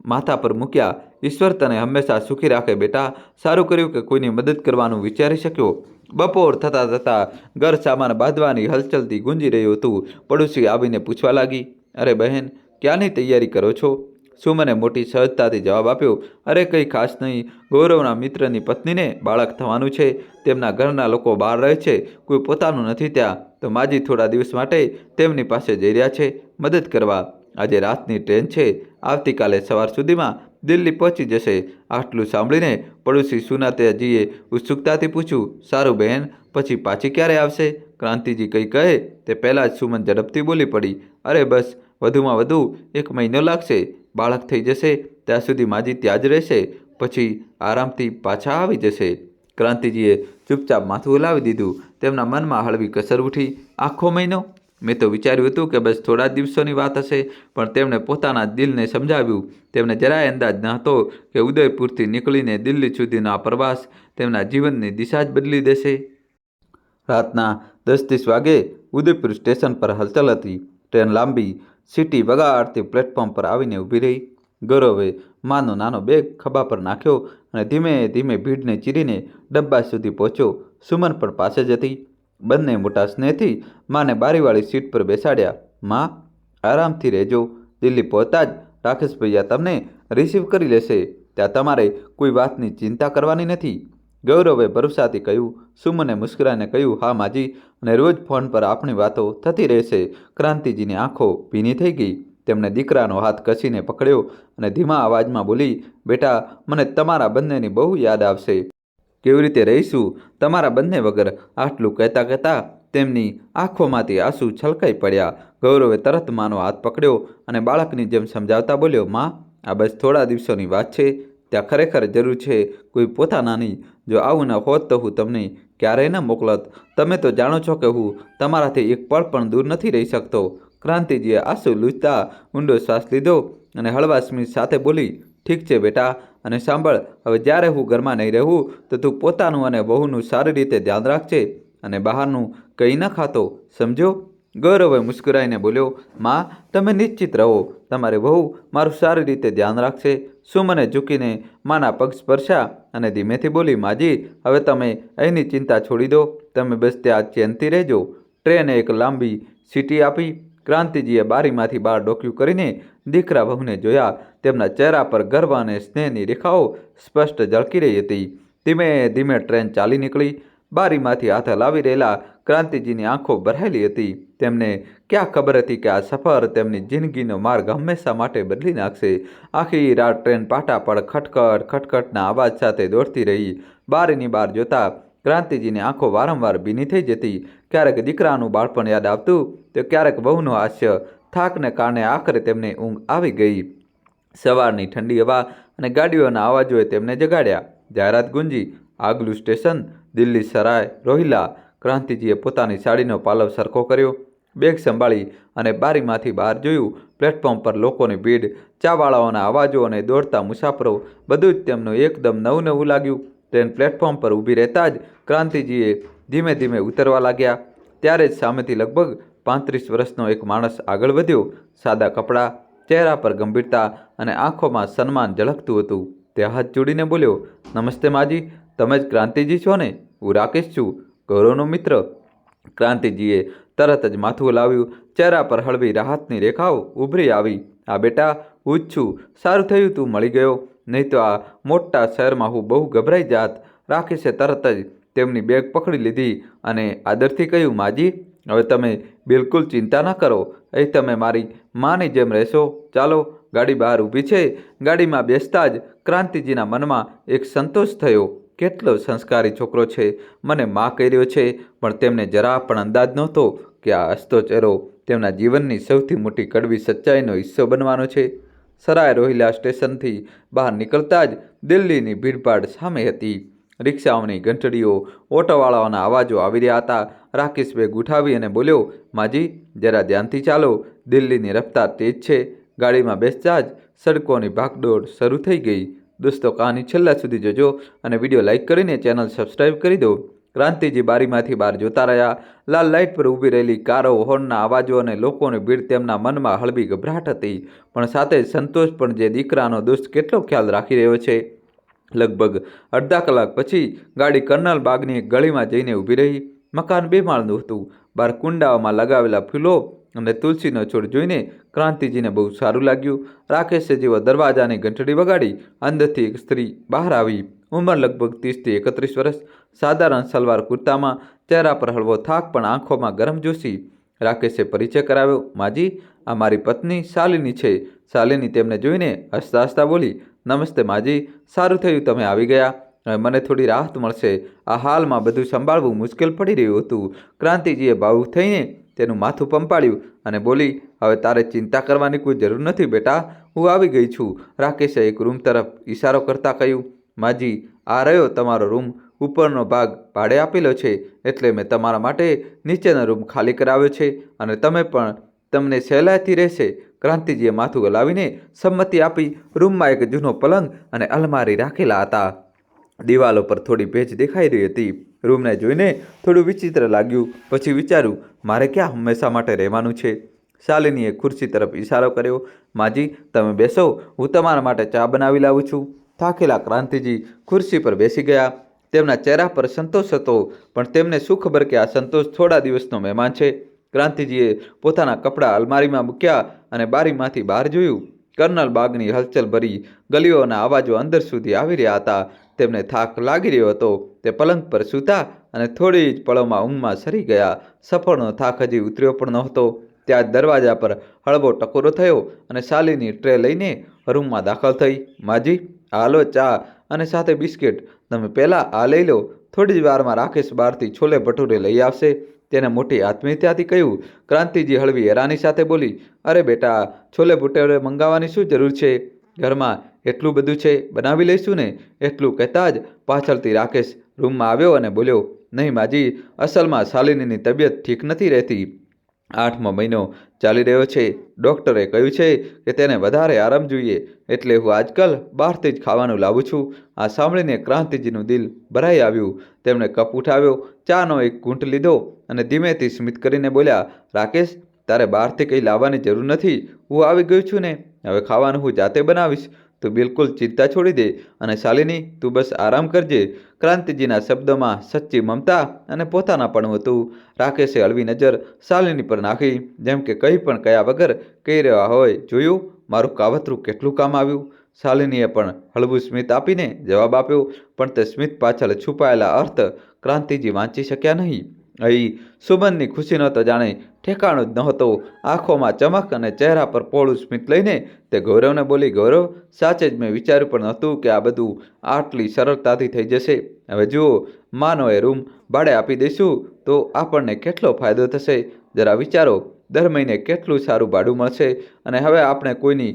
[SPEAKER 1] માથા પર મૂક્યા. ઈશ્વર તને હંમેશા સુખી રાખે બેટા. સારું કર્યું કે કોઈની મદદ કરવાનું વિચારી શક્યો. બપોર થતાં થતાં ઘર સામાન બાંધવાની હલચલથી ગુંજી રહ્યું હતું. પડોશી આવીને પૂછવા લાગી, અરે બહેન, ક્યાંની તૈયારી કરો છો? સુમને મોટી સહજતાથી જવાબ આપ્યો, અરે કંઈ ખાસ નહીં. ગૌરવના મિત્રની પત્નીને બાળક થવાનું છે. તેમના ઘરના લોકો બહાર રહે છે, કોઈ પોતાનું નથી ત્યાં, તો માજી થોડા દિવસ માટે તેમની પાસે જઈ રહ્યા છે મદદ કરવા. આજે રાતની ટ્રેન છે, આવતીકાલે સવાર સુધીમાં દિલ્હી પહોંચી જશે. આટલું સાંભળીને પડોશી સુનાતેજીએ ઉત્સુકતાથી પૂછ્યું, સારું બહેન, પછી પાછી ક્યારે આવશે? ક્રાંતિજી કંઈ કહે તે પહેલાં જ સુમન ઝડપથી બોલી પડી, અરે બસ વધુમાં વધુ 1 મહિનો લાગશે. બાળક થઈ જશે ત્યાં સુધી માજી ત્યાં જ રહેશે, પછી આરામથી પાછા આવી જશે. ક્રાંતિજીએ ચૂપચાપ માથું હલાવી દીધું. તેમના મનમાં હળવી કસર ઉઠી. આખો મહિનો? મેં તો વિચાર્યું હતું કે બસ થોડા દિવસોની વાત હશે, પણ તેમણે પોતાના દિલને સમજાવ્યું. તેમને જરાય અંદાજ ન હતો કે ઉદયપુરથી નીકળીને દિલ્હી સુધીનો આ પ્રવાસ તેમના જીવનની દિશા જ બદલી દેશે. રાતના 10-10 વાગે ઉદયપુર સ્ટેશન પર હલચલ હતી. ટ્રેન લાંબી સીટી વગાડતી પ્લેટફોર્મ પર આવીને ઊભી રહી. ગૌરવે માનો નાનો બેગ ખભા પર નાખ્યો અને ધીમે ધીમે ભીડને ચીરીને ડબ્બા સુધી પહોંચ્યો. સુમન પણ પાસે જ હતી. બંને મોટા સ્નેહથી માને બારીવાળી સીટ પર બેસાડ્યા. માં, આરામથી રહેજો. દિલ્હી પહોંચતા જ રાકેશ ભૈયા તમને રિસીવ કરી લેશે. ત્યાં તમારે કોઈ વાતની ચિંતા કરવાની નથી. ગૌરવે ભરોસાથી કહ્યું. સુમને મુસ્કરાઈને કહ્યું, હા માજી, અને રોજ ફોન પર આપણી વાતો થતી રહેશે. ક્રાંતિજીની આંખો ભીની થઈ ગઈ. તેમણે દીકરાનો હાથ કસીને પકડ્યો અને ધીમા અવાજમાં બોલી, બેટા, મને તમારા બંનેની બહુ યાદ આવશે. કેવી રીતે રહીશું તમારા બંને વગર? આટલું કહેતા કહેતા તેમની આંખોમાંથી આંસુ છલકાઈ પડ્યા. ગૌરવે તરત માનો હાથ પકડ્યો અને બાળકની જેમ સમજાવતા બોલ્યો, માં, આ બસ થોડા દિવસોની વાત છે. ત્યાં ખરેખર જરૂર છે કોઈ પોતાનાની. જો આવું ન હોત તો હું તમને ક્યારેય ન મોકલત. તમે તો જાણો છો કે હું તમારાથી એક પળ પણ દૂર નથી રહી શકતો. ક્રાંતિજીએ આંસુ લૂછતા ઊંડો શ્વાસ લીધો અને હળવા સ્મિત સાથે બોલી, ઠીક છે બેટા, અને સાંભળ, હવે જ્યારે હું ઘરમાં નહીં રહું તો તું પોતાનું અને વહુનું સારી રીતે ધ્યાન રાખજે અને બહારનું કંઈ ન ખાતો, સમજો? ગૌરવે મુસ્કરાઈને બોલ્યો, માં, તમે નિશ્ચિત રહો, તમારી વહુ મારું સારી રીતે ધ્યાન રાખશે. સુમને ઝૂકીને માના પગ સ્પર્શ્યા અને ધીમેથી બોલી, માજી, હવે તમે અહીંની ચિંતા છોડી દો. તમે બસ ત્યાં ચેનથી રહેજો. ટ્રેને એક લાંબી સીટી આપી. ક્રાંતિજીએ બારીમાંથી બહાર ડોક્યું કરીને દીકરા વહુને જોયા. તેમના ચહેરા પર ગર્વ અને સ્નેહની રેખાઓ સ્પષ્ટ ઝળકી રહી હતી. ધીમે ધીમે ટ્રેન ચાલી નીકળી. બારીમાંથી હાથ હલાવી રહેલા ક્રાંતિજીની આંખો ભરાયેલી હતી. તેમને ક્યાં ખબર હતી કે આ સફર તેમની જિંદગીનો માર્ગ હંમેશા માટે બદલી નાખશે. આખી રાત ટ્રેન પાટા પર ખટખટ ખટખટના અવાજ સાથે દોડતી રહી. બારીની બહાર જોતા ક્રાંતિજીની આંખો વારંવાર ભીની થઈ જતી. ક્યારેક દીકરાનું બાળપણ યાદ આવતું તો ક્યારેક વહુનું હાસ્ય. થાકને કારણે આખરે તેમને ઊંઘ આવી ગઈ. સવારની ઠંડી હવા અને ગાડીઓના અવાજોએ તેમને જગાડ્યા. જાહેરાત ગુંજી, આગલું સ્ટેશન દિલ્હી સરાય રોહિલા. ક્રાંતિજીએ પોતાની સાડીનો પાલવ સરખો કર્યો, બેગ સંભાળી અને બારીમાંથી બહાર જોયું. પ્લેટફોર્મ પર લોકોની ભીડ, ચાવાળાઓના અવાજો અને દોડતા મુસાફરો, બધું જ તેમનું એકદમ નવું નવું લાગ્યું. ટ્રેન પ્લેટફોર્મ પર ઊભી રહેતા જ ક્રાંતિજીએ ધીમે ધીમે ઉતરવા લાગ્યા. ત્યારે જ સામેથી લગભગ 35 વર્ષનો એક માણસ આગળ વધ્યો. સાદા કપડાં, ચહેરા પર ગંભીરતા અને આંખોમાં સન્માન ઝળકતું હતું. તે હાથ જોડીને બોલ્યો, નમસ્તે માજી, તમે જ ક્રાંતિજી છો ને? હું રાકેશ છું, ગૌરવનો મિત્ર. ક્રાંતિજીએ તરત જ માથું હલાવ્યું. ચહેરા પર હળવી રાહતની રેખાઓ ઉભરી આવી. આ બેટા, હું જ છું. સારું થયું તું મળી ગયો, નહીં તો આ મોટા શહેરમાં હું બહુ ગભરાઈ જાત. રાકેશે તરત જ તેમની બેગ પકડી લીધી અને આદરથી કહ્યું, માજી, હવે તમે બિલકુલ ચિંતા ન કરો. અહીં તમે મારી માની જેમ રહેશો. ચાલો, ગાડી બહાર ઊભી છે. ગાડીમાં બેસતા જ ક્રાંતિજીના મનમાં એક સંતોષ થયો. કેટલો સંસ્કારી છોકરો છે. મને માં કહી રહ્યો છે, પણ તેમને જરા પણ અંદાજ નહોતો કે આ હસતો ચહેરો તેમના જીવનની સૌથી મોટી કડવી સચ્ચાઈનો હિસ્સો બનવાનો છે. સરાય રોહિલા સ્ટેશનથી બહાર નીકળતા જ દિલ્હીની ભીડભાડ સામે હતી. રિક્ષાઓની ઘંટડીઓ, ઓટોવાળાઓના અવાજો આવી રહ્યા હતા. રાકેશ બેગ ઉઠાવી અને બોલ્યો, માજી, જરા ધ્યાનથી ચાલો. દિલ્હીની રફતાર તેજ છે. ગાડીમાં બેસતા જ સડકોની ભાગદોડ શરૂ થઈ ગઈ. દોસ્તો, કહાની છેલ્લા સુધી જોજો અને વિડીયો લાઇક કરીને ચેનલ સબસ્ક્રાઇબ કરી દો. ક્રાંતિજી બારીમાંથી બહાર જોતા રહ્યા. લાલ લાઇટ પર ઊભી રહેલી કારો, હોર્નના અવાજો અને લોકોની ભીડ તેમના મનમાં હળવી ગભરાટ હતી, પણ સાથે સંતોષ પણ. જે દીકરાનો દોસ્ત કેટલો ખ્યાલ રાખી રહ્યો છે. લગભગ અડધા કલાક પછી ગાડી કર્નલ બાગની એક ગળીમાં જઈને ઊભી રહી. મકાન 2 માળનું હતું. બહાર કુંડાઓમાં લગાવેલા ફૂલો અને તુલસીનો છોડ જોઈને ક્રાંતિજીને બહુ સારું લાગ્યું. રાકેશે જેવો દરવાજાની ઘંટડી વગાડી, અંદરથી એક સ્ત્રી બહાર આવી. ઉંમર લગભગ 30 થી 31 વર્ષ. સાધારણ સલવાર કુર્તામાં, ચહેરા પર હળવો થાક પણ આંખોમાં ગરમજોશી. રાકેશે પરિચય કરાવ્યો, માજી, આ મારી પત્ની શાલિની છે. શાલિની તેમને જોઈને હસતા હસતા બોલી, નમસ્તે માજી, સારું થયું તમે આવી ગયા. હવે મને થોડી રાહત મળશે. આ હાલમાં બધું સંભાળવું મુશ્કેલ પડી રહ્યું હતું. ક્રાંતિજીએ ભાવુક થઈને તેનું માથું પંપાળ્યું અને બોલી, હવે તારે ચિંતા કરવાની કોઈ જરૂર નથી બેટા, હું આવી ગઈ છું. રાકેશે એક રૂમ તરફ ઇશારો કરતા કહ્યું, માજી, આ રહ્યો તમારો રૂમ. ઉપરનો ભાગ ભાડે આપેલો છે, એટલે મેં તમારા માટે નીચેનો રૂમ ખાલી કરાવ્યો છે અને તમને સહેલાઈથી રહેશે. ક્રાંતિજીએ માથું હલાવીને સંમતિ આપી. રૂમમાં એક જૂનો પલંગ અને અલમારી રાખેલા હતા. દિવાલો પર થોડી ભેજ દેખાઈ રહી હતી. રૂમને જોઈને થોડું વિચિત્ર લાગ્યું. પછી વિચાર્યું, મારે ક્યાં હંમેશા માટે રહેવાનું છે? શાલિનીએ ખુરશી તરફ ઇશારો કર્યો, માજી, તમે બેસો, હું તમારા માટે ચા બનાવી લાવું છું. થાકેલા ક્રાંતિજી ખુરશી પર બેસી ગયા. તેમના ચહેરા પર સંતોષ હતો, પણ તેમને શું ખબર કે આ સંતોષ થોડા દિવસનો મહેમાન છે. ક્રાંતિજીએ પોતાના કપડાં અલમારીમાં મૂક્યા અને બારીમાંથી બહાર જોયું. કર્નલ બાગની હલચલ ભરી ગલીઓના અવાજો અંદર સુધી આવી રહ્યા હતા. તેમને થાક લાગી રહ્યો હતો. તે પલંગ પર સૂતા અને થોડી જ પળોમાં ઊંઘમાં સરી ગયા. સફરનો થાક હજી ઉતર્યો પણ નહોતો. ત્યાં જ દરવાજા પર હળવો ટકોરો થયો અને શાલિની ટ્રે લઈને રૂમમાં દાખલ થઈ. માજી, આ લો ચા અને સાથે બિસ્કિટ. તમે પહેલાં આ લઈ લો. થોડી જ વારમાં રાકેશ બહારથી છોલે ભટુરે લઈ આવશે. તેને મોટી આત્મીયતાથી કહ્યું. ક્રાંતિજી હળવી હેરાની સાથે બોલી, અરે બેટા, છોલે ભટુરે મંગાવવાની શું જરૂર છે? ઘરમાં એટલું બધું છે, બનાવી લઈશું ને. એટલું કહેતા જ પાછળથી રાકેશ રૂમમાં આવ્યો અને બોલ્યો, નહીં માજી, અસલમાં શાલિનીની તબિયત ઠીક નથી રહેતી. 8મો મહિનો ચાલી રહ્યો છે. ડૉક્ટરે કહ્યું છે કે તેને વધારે આરામ જોઈએ, એટલે હું આજકાલ બહારથી જ ખાવાનું લાવું છું. આ સાંભળીને ક્રાંતિજીનું દિલ ભરાઈ આવ્યું. તેમણે કપ ઉઠાવ્યો, ચાનો એક ઘૂંટ લીધો અને ધીમેથી સ્મિત કરીને બોલ્યા, રાકેશ, તારે બહારથી કંઈ લાવવાની જરૂર નથી. હું આવી ગયો છું ને. હવે ખાવાનું હું જાતે બનાવીશ. તું બિલકુલ ચિંતા છોડી દે અને શાલિની, તું બસ આરામ કરજે. ક્રાંતિજીના શબ્દોમાં સચ્ચી મમતા અને પોતાનાપણું હતું. રાકેશે હળવી નજર શાલિની પર નાખી, જેમ કે કંઈ પણ કયા વગર કહી રહ્યા હોય, જોયું, મારું કાવતરું કેટલું કામ આવ્યું. શાલિનીએ પણ હળવું સ્મિત આપીને જવાબ આપ્યો, પણ તે સ્મિત પાછળ છુપાયેલા અર્થ ક્રાંતિજી વાંચી શક્યા નહીં. અહીં સુમનની ખુશીનો તો જાણે ઠેકાણું જ નહોતો. આંખોમાં ચમક અને ચહેરા પર પોળું સ્મિત લઈને તે ગૌરવને બોલી, ગૌરવ, સાચે જ મેં વિચાર્યું પણ નહોતું કે આ બધું આટલી સરળતાથી થઈ જશે. હવે જુઓ, માનો એ રૂમ ભાડે આપી દઈશું તો આપણને કેટલો ફાયદો થશે. જરા વિચારો, દર મહિને કેટલું સારું ભાડું મળશે અને હવે આપણે કોઈની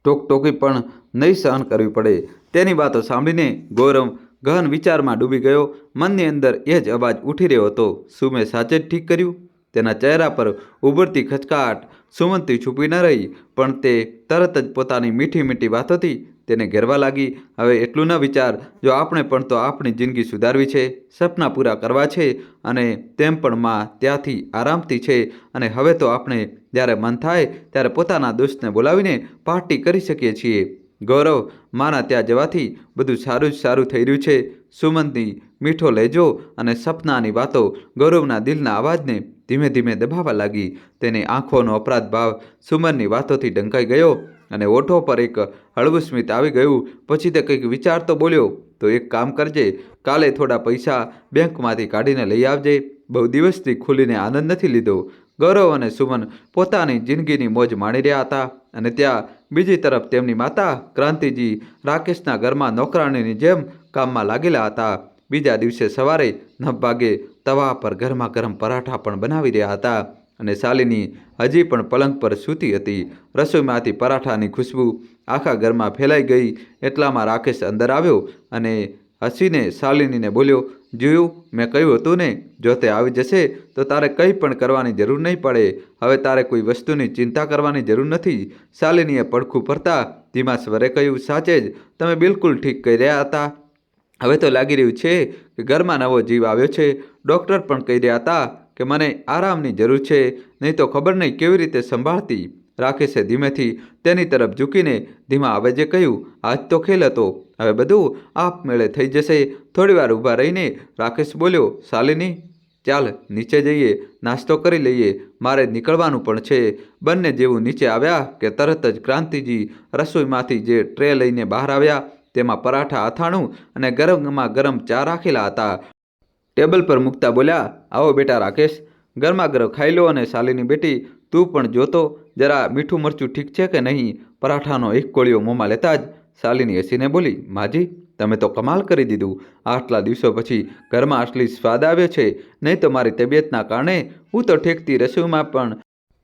[SPEAKER 1] ટોકટોકી પણ નહીં સહન કરવી પડે. તેની વાતો સાંભળીને ગૌરવ ગહન વિચારમાં ડૂબી ગયો. મનની અંદર એ જ અવાજ ઉઠી રહ્યો હતો, શું મેં સાચે જ ઠીક કર્યું? તેના ચહેરા પર ઉભરતી ખચકાટ સુમનથી છુપી ન રહી, પણ તે તરત જ પોતાની મીઠી મીઠી વાતોથી તેને ઘેરવા લાગી. હવે એટલું ન વિચાર, જો આપણે પણ તો આપણી જિંદગી સુધારવી છે, સપના પૂરા કરવા છે, અને તેમ પણ માં ત્યાંથી આરામથી છે, અને હવે તો આપણે જ્યારે મન થાય ત્યારે પોતાના દોસ્તને બોલાવીને પાર્ટી કરી શકીએ છીએ. ગૌરવ, માના ત્યાં જવાથી બધું સારું જ સારું થઈ રહ્યું છે. સુમનની મીઠો લહેજો અને સપનાની વાતો ગૌરવના દિલના અવાજને ધીમે ધીમે દબાવવા લાગી. તેની આંખોનો અપરાધ ભાવ સુમનની વાતોથી ઢંકાઈ ગયો અને ઓઠો પર એક હળવું સ્મિત આવી ગયું. પછી તે કંઈક વિચારતો બોલ્યો, તો એક કામ કરજે, કાલે થોડા પૈસા બેંકમાંથી કાઢીને લઈ આવજે. બહુ દિવસથી ખુલીને આનંદ નથી લીધો. ગૌરવ અને સુમન પોતાની જિંદગીની મોજ માણી રહ્યા હતા, અને ત્યાં બીજી તરફ તેમની માતા ક્રાંતિજી રાકેશના ઘરમાં નોકરાણીની જેમ કામમાં લાગેલા હતા. બીજા દિવસે સવારે 9 વાગે તવા પર ગરમા ગરમ પરાઠા પણ બનાવી રહ્યા હતા, અને શાલિની હજી પણ પલંગ પર સૂતી હતી. રસોઈમાંથી પરાઠાની ખુશ્બુ આખા ઘરમાં ફેલાઈ ગઈ. એટલામાં રાકેશ અંદર આવ્યો અને હસીને શાલિનીને બોલ્યો, જોયું, મેં કહ્યું હતું ને, જો તે આવી જશે તો તારે કંઈ પણ કરવાની જરૂર નહીં પડે. હવે તારે કોઈ વસ્તુની ચિંતા કરવાની જરૂર નથી. શાલિનીએ પડખું ભરતા ધીમા સ્વરે કહ્યું, સાચે જ, તમે બિલકુલ ઠીક કહી રહ્યા હતા. હવે તો લાગી રહ્યું છે કે ઘરમાં નવો જીવ આવ્યો છે. ડૉક્ટર પણ કહી રહ્યા હતા કે મને આરામની જરૂર છે, નહીં તો ખબર નહીં કેવી રીતે સંભાળતી. રાકેશે ધીમેથી તેની તરફ ઝૂકીને ધીમા અવાજે કહ્યું, આજ તો ખેલ હતો, હવે બધું આપમેળે થઈ જશે. થોડીવાર ઊભા રહીને રાકેશ બોલ્યો, શાલિની, ચાલ નીચે જઈએ, નાસ્તો કરી લઈએ, મારે નીકળવાનું પણ છે. બંને જેવું નીચે આવ્યા કે તરત જ ક્રાંતિજી રસોઈમાંથી જે ટ્રે લઈને બહાર આવ્યા, તેમાં પરાઠા, અથાણું અને ગરમમાં ગરમ ચા રાખેલા હતા. ટેબલ પર મૂકતા બોલ્યા, આવો બેટા રાકેશ, ગરમા ગરમ ખાઈ લો. અને શાલિની બેટી, તું પણ જોતો જરા મીઠું મરચું ઠીક છે કે નહીં. પરાઠાનો એક કોળિયો મોંમાં લેતા જ શાલિની હસીને બોલી, માજી, તમે તો કમાલ કરી દીધું. આટલા દિવસો પછી ઘરમાં આટલી સ્વાદ આવ્યો છે. નહીં તો મારી તબિયતના કારણે હું તો ઠેકતી રસોઈમાં પણ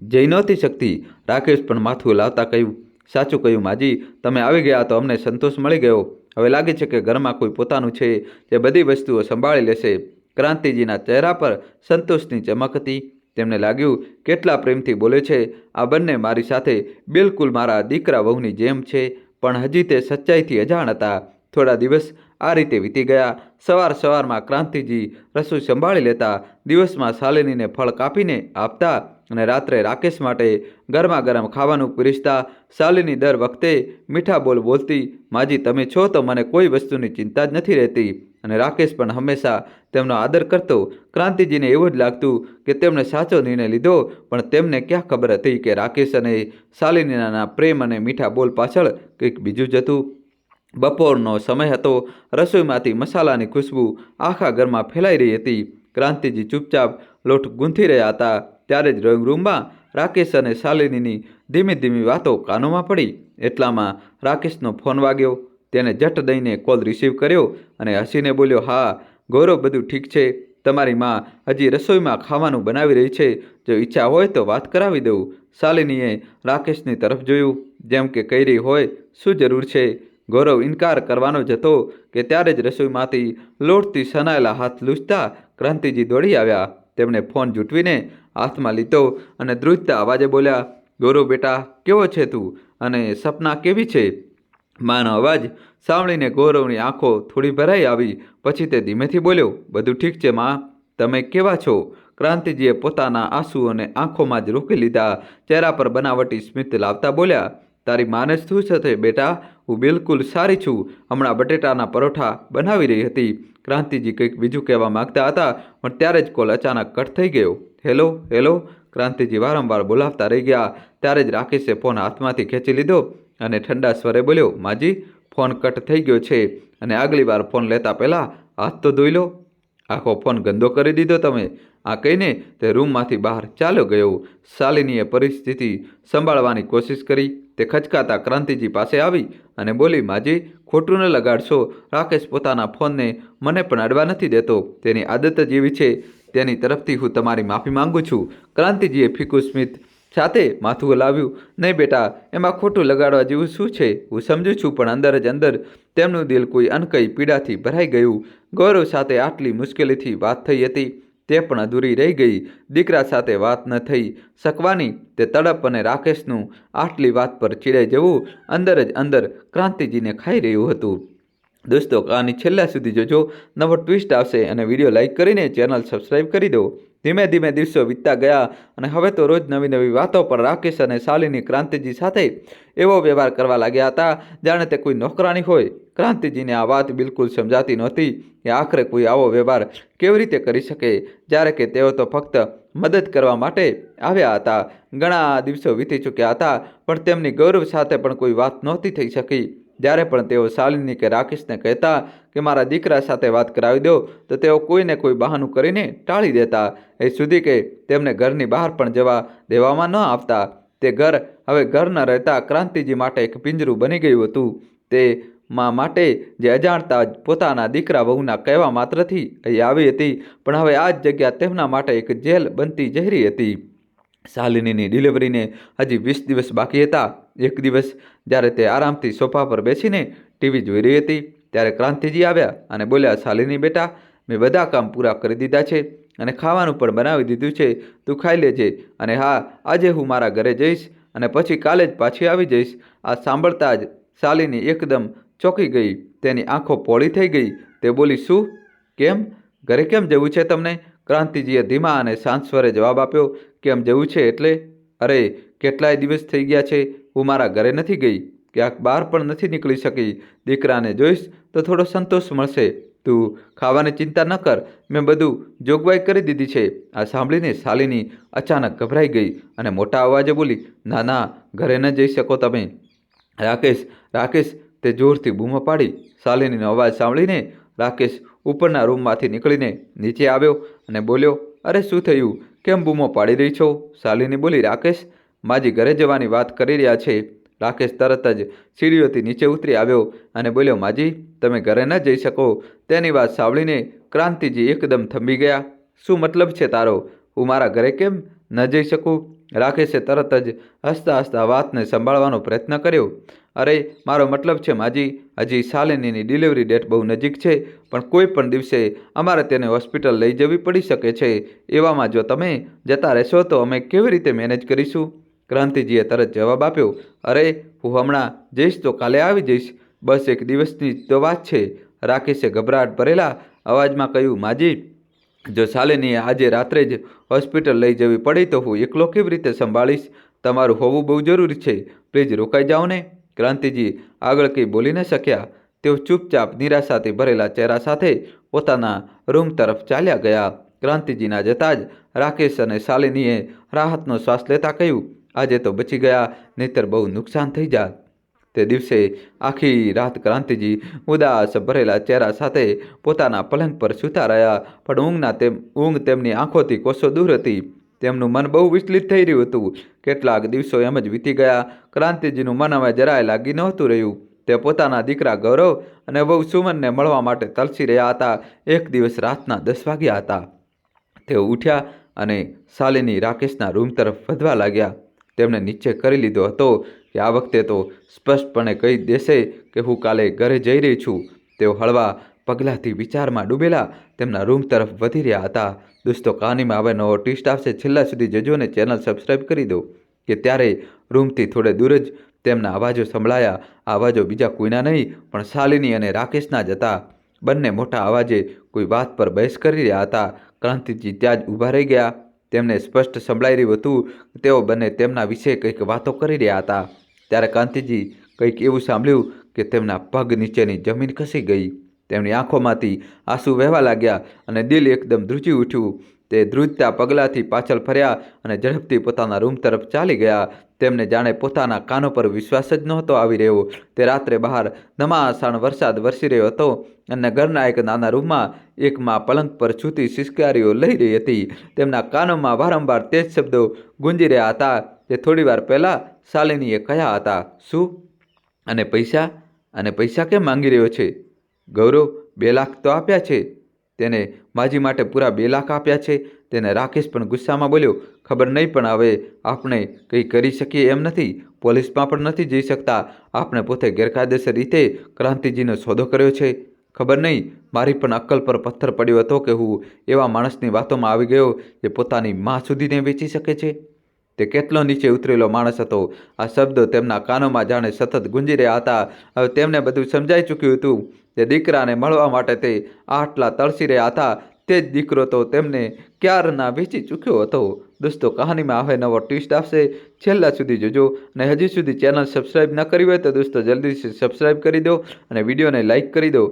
[SPEAKER 1] જઈ નહોતી શકતી. રાકેશ પણ માથું લાવતા કહ્યું, સાચું કહ્યું માજી, તમે આવી ગયા તો અમને સંતોષ મળી ગયો. હવે લાગે છે કે ઘરમાં કોઈ પોતાનું છે જે બધી વસ્તુઓ સંભાળી લેશે. ક્રાંતિજીના ચહેરા પર સંતોષની ચમક હતી. તેમને લાગ્યું કેટલા પ્રેમથી બોલે છે. આ બંને મારી સાથે બિલકુલ મારા દીકરા વહુની જેમ છે. પણ હજી તે સચ્ચાઈથી અજાણ હતા. થોડા દિવસ આ રીતે વીતી ગયા. સવારમાં ક્રાંતિજી રસોઈ સંભાળી લેતા, દિવસમાં શાલિનીને ફળ કાપીને આપતા, અને રાત્રે રાકેશ માટે ગરમા ગરમ ખાવાનું પીરસતા. શાલિની દર વખતે મીઠા બોલ બોલતી, માજી, તમે છો તો મને કોઈ વસ્તુની ચિંતા જ નથી રહેતી. અને રાકેશ પણ હંમેશા તેમનો આદર કરતો. ક્રાંતિજીને એવું જ લાગતું કે તેમણે સાચો નિર્ણય લીધો, પણ તેમને ક્યાં ખબર હતી કે રાકેશ અને શાલિનીના પ્રેમ અને મીઠા બોલ પાછળ કંઈક બીજું જ હતું. બપોરનો સમય હતો. રસોઈમાંથી મસાલાની ખુશ્બુ આખા ઘરમાં ફેલાઈ રહી હતી. ક્રાંતિજી ચૂપચાપ લોટ ગૂંથી રહ્યા હતા. ત્યારે જ ડ્રોઈંગ રૂમમાં રાકેશ અને શાલિનીની ધીમી ધીમી વાતો કાનોમાં પડી. એટલામાં રાકેશનો ફોન વાગ્યો. તેને ઝટ દઈને કોલ રિસીવ કર્યો અને હસીને બોલ્યો, હા ગૌરવ, બધું ઠીક છે. તમારી માં હજી રસોઈમાં ખાવાનું બનાવી રહી છે. જો ઈચ્છા હોય તો વાત કરાવી દઉં. શાલિનીએ રાકેશની તરફ જોયું, જેમ કે કહી રહી હોય, શું જરૂર છે. ગૌરવ ઇનકાર કરવાનો જ હતો કે ત્યારે જ રસોઈમાંથી લોટથી સનાયેલા હાથ લૂછતા ક્રાંતિજી દોડી આવ્યા. તેમણે ફોન ઝૂંટવીને હાથમાં લીધો અને ધ્રુજતા અવાજે બોલ્યા, ગૌરવ બેટા, કેવો છે તું, અને સપના કેવી છે. માનો અવાજ સાંભળીને ગૌરવની આંખો થોડી ભરાઈ આવી. પછી તે ધીમેથી બોલ્યો, બધું ઠીક છે માં, તમે કેવા છો. ક્રાંતિજીએ પોતાના આંસુઓને આંખોમાં જ રોકી લીધા. ચહેરા પર બનાવટી સ્મિત લાવતા બોલ્યા, તારી માને શું છે બેટા, હું બિલકુલ સારી છું. હમણાં બટેટાના પરોઠા બનાવી રહી હતી. ક્રાંતિજી કંઈક બીજું કહેવા માંગતા હતા, પણ ત્યારે જ કોલ અચાનક કટ થઈ ગયો. હેલો હેલો, ક્રાંતિજી વારંવાર બોલાવતા રહી ગયા. ત્યારે જ રાકેશે ફોન હાથમાંથી ખેંચી લીધો અને ઠંડા સ્વરે બોલ્યો, માજી, ફોન કટ થઈ ગયો છે, અને આગલી વાર ફોન લેતા પહેલાં હાથ તો ધોઈ લો. આખો ફોન ગંદો કરી દીધો તમે. આ કહીને તે રૂમમાંથી બહાર ચાલ્યો ગયો. શાલિનીએ પરિસ્થિતિ સંભાળવાની કોશિશ કરી. તે ખચકાતા ક્રાંતિજી પાસે આવી અને બોલી, માજી, ખોટું ન લગાડશો. રાકેશ પોતાના ફોનને મને પણ અડવા નથી દેતો. તેની આદત જ એવી છે. તેની તરફથી હું તમારી માફી માંગુ છું. ક્રાંતિજીએ ફીકું સ્મિત સાથે માથું હલાવ્યું. નહીં બેટા, એમાં ખોટું લગાડવા જેવું શું છે. હું સમજુ છું, પણ અંદર જ અંદર તેમનું દિલ કોઈ અનકઈ પીડાથી ભરાઈ ગયું. ગૌરવ સાથે આટલી મુશ્કેલીથી વાત થઈ હતી. તે પણ અધૂરી રહી ગઈ. દીકરા સાથે વાત ન થઈ શકવાની તે તડપ અને રાકેશનું આટલી વાત પર ચીડાઈ જવું અંદર જ અંદર ક્રાંતિજીને ખાઈ રહ્યું હતું. દોસ્તો, આની છેલ્લા સુધી જોજો, નવો ટ્વિસ્ટ આવશે અને વિડીયો લાઇક કરીને ચેનલ સબસ્ક્રાઈબ કરી દો. ધીમે ધીમે દિવસો વીતતા ગયા અને હવે તો રોજ નવી નવી વાતો પર રાકેશ અને શાલિની ક્રાંતિજી સાથે એવો વ્યવહાર કરવા લાગ્યા હતા જાણે તે કોઈ નોકરાણી હોય. ક્રાંતિજીને આ વાત બિલકુલ સમજાતી નહોતી કે આખરે કોઈ આવો વ્યવહાર કેવી રીતે કરી શકે, જ્યારે કે તેઓ તો ફક્ત મદદ કરવા માટે આવ્યા હતા. ઘણા દિવસો વીતી ચૂક્યા હતા પણ તેમની ગૌરવ સાથે પણ કોઈ વાત નહોતી થઈ શકી. જ્યારે પણ તેઓ શાલિની કે રાકેશને કહેતા કે મારા દીકરા સાથે વાત કરાવી દો તો તેઓ કોઈને કોઈ બહાનું કરીને ટાળી દેતા. એ સુધી કે તેમને ઘરની બહાર પણ જવા દેવામાં ન આવતા. તે ઘર હવે ઘર ન રહેતા ક્રાંતિજી માટે એક પિંજરું બની ગયું હતું. તે માં માટે જે અજાણતા જ પોતાના દીકરા વહુના કહેવા માત્રથી અહીં આવી હતી, પણ હવે આ જ જગ્યા તેમના માટે એક જેલ બનતી જઈ રહી હતી. શાલિનીની ડિલિવરીને હજી 20 દિવસ બાકી હતા. એક દિવસ જ્યારે તે આરામથી સોફા પર બેસીને ટીવી જોઈ રહી હતી ત્યારે ક્રાંતિજી આવ્યા અને બોલ્યા, શાલિની બેટા, મેં બધા કામ પૂરા કરી દીધા છે અને ખાવાનું પણ બનાવી દીધું છે, તું ખાઈ લેજે. અને હા, આજે હું મારા ઘરે જઈશ અને પછી કાલે જ પાછી આવી જઈશ. આ સાંભળતા જ શાલિની એકદમ ચોંકી ગઈ. તેની આંખો પોળી થઈ ગઈ. તે બોલી, શું? કેમ? ઘરે કેમ જવું છે તમને? ક્રાંતિજીએ ધીમા અને શાંત સ્વરે જવાબ આપ્યો. કેમ જવું છે એટલે? અરે, કેટલાય દિવસ થઈ ગયા છે હું મારા ઘરે નથી ગઈ, ક્યાંક બહાર પણ નથી નીકળી શકી. દીકરાને જોઈશ તો થોડો સંતોષ મળશે. તું ખાવાની ચિંતા ન કર, મેં બધું જોગવાઈ કરી દીધી છે. આ સાંભળીને શાલિની અચાનક ગભરાઈ ગઈ અને મોટા અવાજે બોલી, ના ના, ઘરે ન જઈ શકો તમે. રાકેશ, રાકેશ, તે જોરથી બૂમો પાડી. શાલિનીનો અવાજ સાંભળીને રાકેશ ઉપરના રૂમમાંથી નીકળીને નીચે આવ્યો અને બોલ્યો, અરે શું થયું? કેમ બૂમો પાડી રહી છો? શાલિની બોલી, રાકેશ, માજી ઘરે જવાની વાત કરી રહ્યા છે. રાકેશ તરત જ સીડીઓથી નીચે ઉતરી આવ્યો અને બોલ્યો, માજી, તમે ઘરે ન જઈ શકો. તેની વાત સાંભળીને ક્રાંતિજી એકદમ થંભી ગયા. શું મતલબ છે તારો? હું મારા ઘરે કેમ ન જઈ શકું? રાકેશે તરત જ હસતા હસતા વાતને સંભાળવાનો પ્રયત્ન કર્યો. અરે, મારો મતલબ છે માજી, હજી શાલિનીની ડિલિવરી ડેટ બહુ નજીક છે, પણ કોઈ પણ દિવસે અમારે તેને હોસ્પિટલ લઈ જવી પડી શકે છે. એવામાં જો તમે જતા રહેશો તો અમે કેવી રીતે મેનેજ કરીશું? ક્રાંતિજીએ તરત જવાબ આપ્યો, અરે, હું હમણાં જઈશ તો કાલે આવી જઈશ, બસ એક દિવસની તો વાત છે. રાકેશે ગભરાટ ભરેલા અવાજમાં કહ્યું, માજી, જો શાલિનીએ આજે રાત્રે જ હોસ્પિટલ લઈ જવી પડી તો હું એકલો કેવી રીતે સંભાળીશ? તમારું હોવું બહુ જરૂરી છે, પ્લીઝ રોકાઈ જાઓ ને. ક્રાંતિજી આગળ કંઈ બોલી ન શક્યા. તેઓ ચૂપચાપ નિરાશાથી ભરેલા ચહેરા સાથે પોતાના રૂમ તરફ ચાલ્યા ગયા. ક્રાંતિજીના જતાં જ રાકેશ અને શાલિનીએ રાહતનો શ્વાસ લેતા કહ્યું, આજે તો બચી ગયા, નહીંતર બહુ નુકસાન થઈ જાત. તે દિવસે આખી રાત ક્રાંતિજી ઉદાસ ભરેલા ચહેરા સાથે પોતાના પલંગ પર સૂતા રહ્યા, પણ ઊંઘ તેમની આંખોથી કોસો દૂર હતી. તેમનું મન બહુ વિચલિત થઈ રહ્યું હતું. કેટલાક દિવસો એમ જ વીતી ગયા. ક્રાંતિજીનું મન હવે જરાય લાગી નહોતું રહ્યું. તે પોતાના દીકરા ગૌરવ અને વહુ સુમનને મળવા માટે તલસી રહ્યા હતા. એક દિવસ રાતના 10 વાગ્યા હતા. તેઓ ઉઠ્યા અને શાલિની રાકેશના રૂમ તરફ વધવા લાગ્યા. તેમણે નિશ્ચય કરી લીધો હતો કે આ વખતે તો સ્પષ્ટપણે કહી દેશે કે હું કાલે ઘરે જઈ રહી છું. તેઓ હળવા પગલાંથી વિચારમાં ડૂબેલા તેમના રૂમ તરફ વધી રહ્યા હતા. દોસ્તો, કહાનીમાં હવે નવો ટ્વિસ્ટ આવશે. છેલ્લા સુધી જજો અને ચેનલ સબસ્ક્રાઈબ કરી દો. કે ત્યારે રૂમથી થોડે દૂર જ તેમના અવાજો સંભળાયા. આ અવાજો બીજા કોઈના નહીં પણ શાલિની અને રાકેશના જ હતા. બંને મોટા અવાજે કોઈ વાત પર બહેસ કરી રહ્યા હતા. ક્રાંતિજી ત્યાં જ ઊભા રહી ગયા. તેમને સ્પષ્ટ સંભળાઈ રહ્યું હતું કે તેઓ બંને તેમના વિશે કંઈક વાતો કરી રહ્યા હતા. ત્યારે ક્રાંતિજી કંઈક એવું સાંભળ્યું કે તેમના પગ નીચેની જમીન ખસી ગઈ. તેમની આંખોમાંથી આંસુ વહેવા લાગ્યા અને દિલ એકદમ ધ્રુજી ઉઠ્યું. તે ધ્રુજતા પગલાંથી પાછળ ફર્યા અને ઝડપથી પોતાના રૂમ તરફ ચાલી ગયા. તેમને જાણે પોતાના કાનો પર વિશ્વાસ જ નહોતો આવી રહ્યો. તે રાત્રે બહાર ધમાસાણ વરસાદ વરસી રહ્યો હતો અને ઘરના એક નાના રૂમમાં એક માં પલંગ પર સૂતી સિસકારીઓ લઈ રહી હતી. તેમના કાનોમાં વારંવાર તેજ શબ્દો ગુંજી રહ્યા હતા. તે થોડીવાર પહેલાં શાલિનીએ કહ્યા હતા. શું? અને પૈસા? અને પૈસા કેમ માંગી રહ્યો છે? ગૌરવ 2 લાખ તો આપ્યા છે. તેને માજી માટે પૂરા 2 લાખ આપ્યા છે. તેને રાકેશ પણ ગુસ્સામાં બોલ્યો, ખબર નહીં, પણ હવે આપણે કંઈ કરી શકીએ એમ નથી. પોલીસમાં પણ નથી જઈ શકતા. આપણે પોતે ગેરકાયદેસર રીતે ક્રાંતિજીનો સોદો કર્યો છે. ખબર નહીં મારી પણ અક્કલ પર પથ્થર પડ્યો હતો કે હું એવા માણસની વાતોમાં આવી ગયો જે પોતાની માં સુધીને વેચી શકે છે. તે કેટલો નીચે ઉતરેલો માણસ હતો. આ શબ્દો તેમના કાનોમાં જાણે સતત ગુંજી રહ્યા હતા. હવે તેમને બધું સમજાઈ ચૂક્યું હતું. તે દીકરાને મળવા માટે તે આટલા તળસી રહ્યા હતા. તે જ દીકરો તો તેમને ક્યારના વેચી ચૂક્યો હતો. દોસ્તો, કહાનીમાં હવે નવો ટ્વિસ્ટ આવશે. છેલ્લા સુધી જોજો. અને હજી સુધી ચેનલ સબસ્ક્રાઈબ ન કરી હોય તો દોસ્તો જલ્દીથી સબસ્ક્રાઈબ કરી દો અને વિડીયોને લાઇક કરી દો.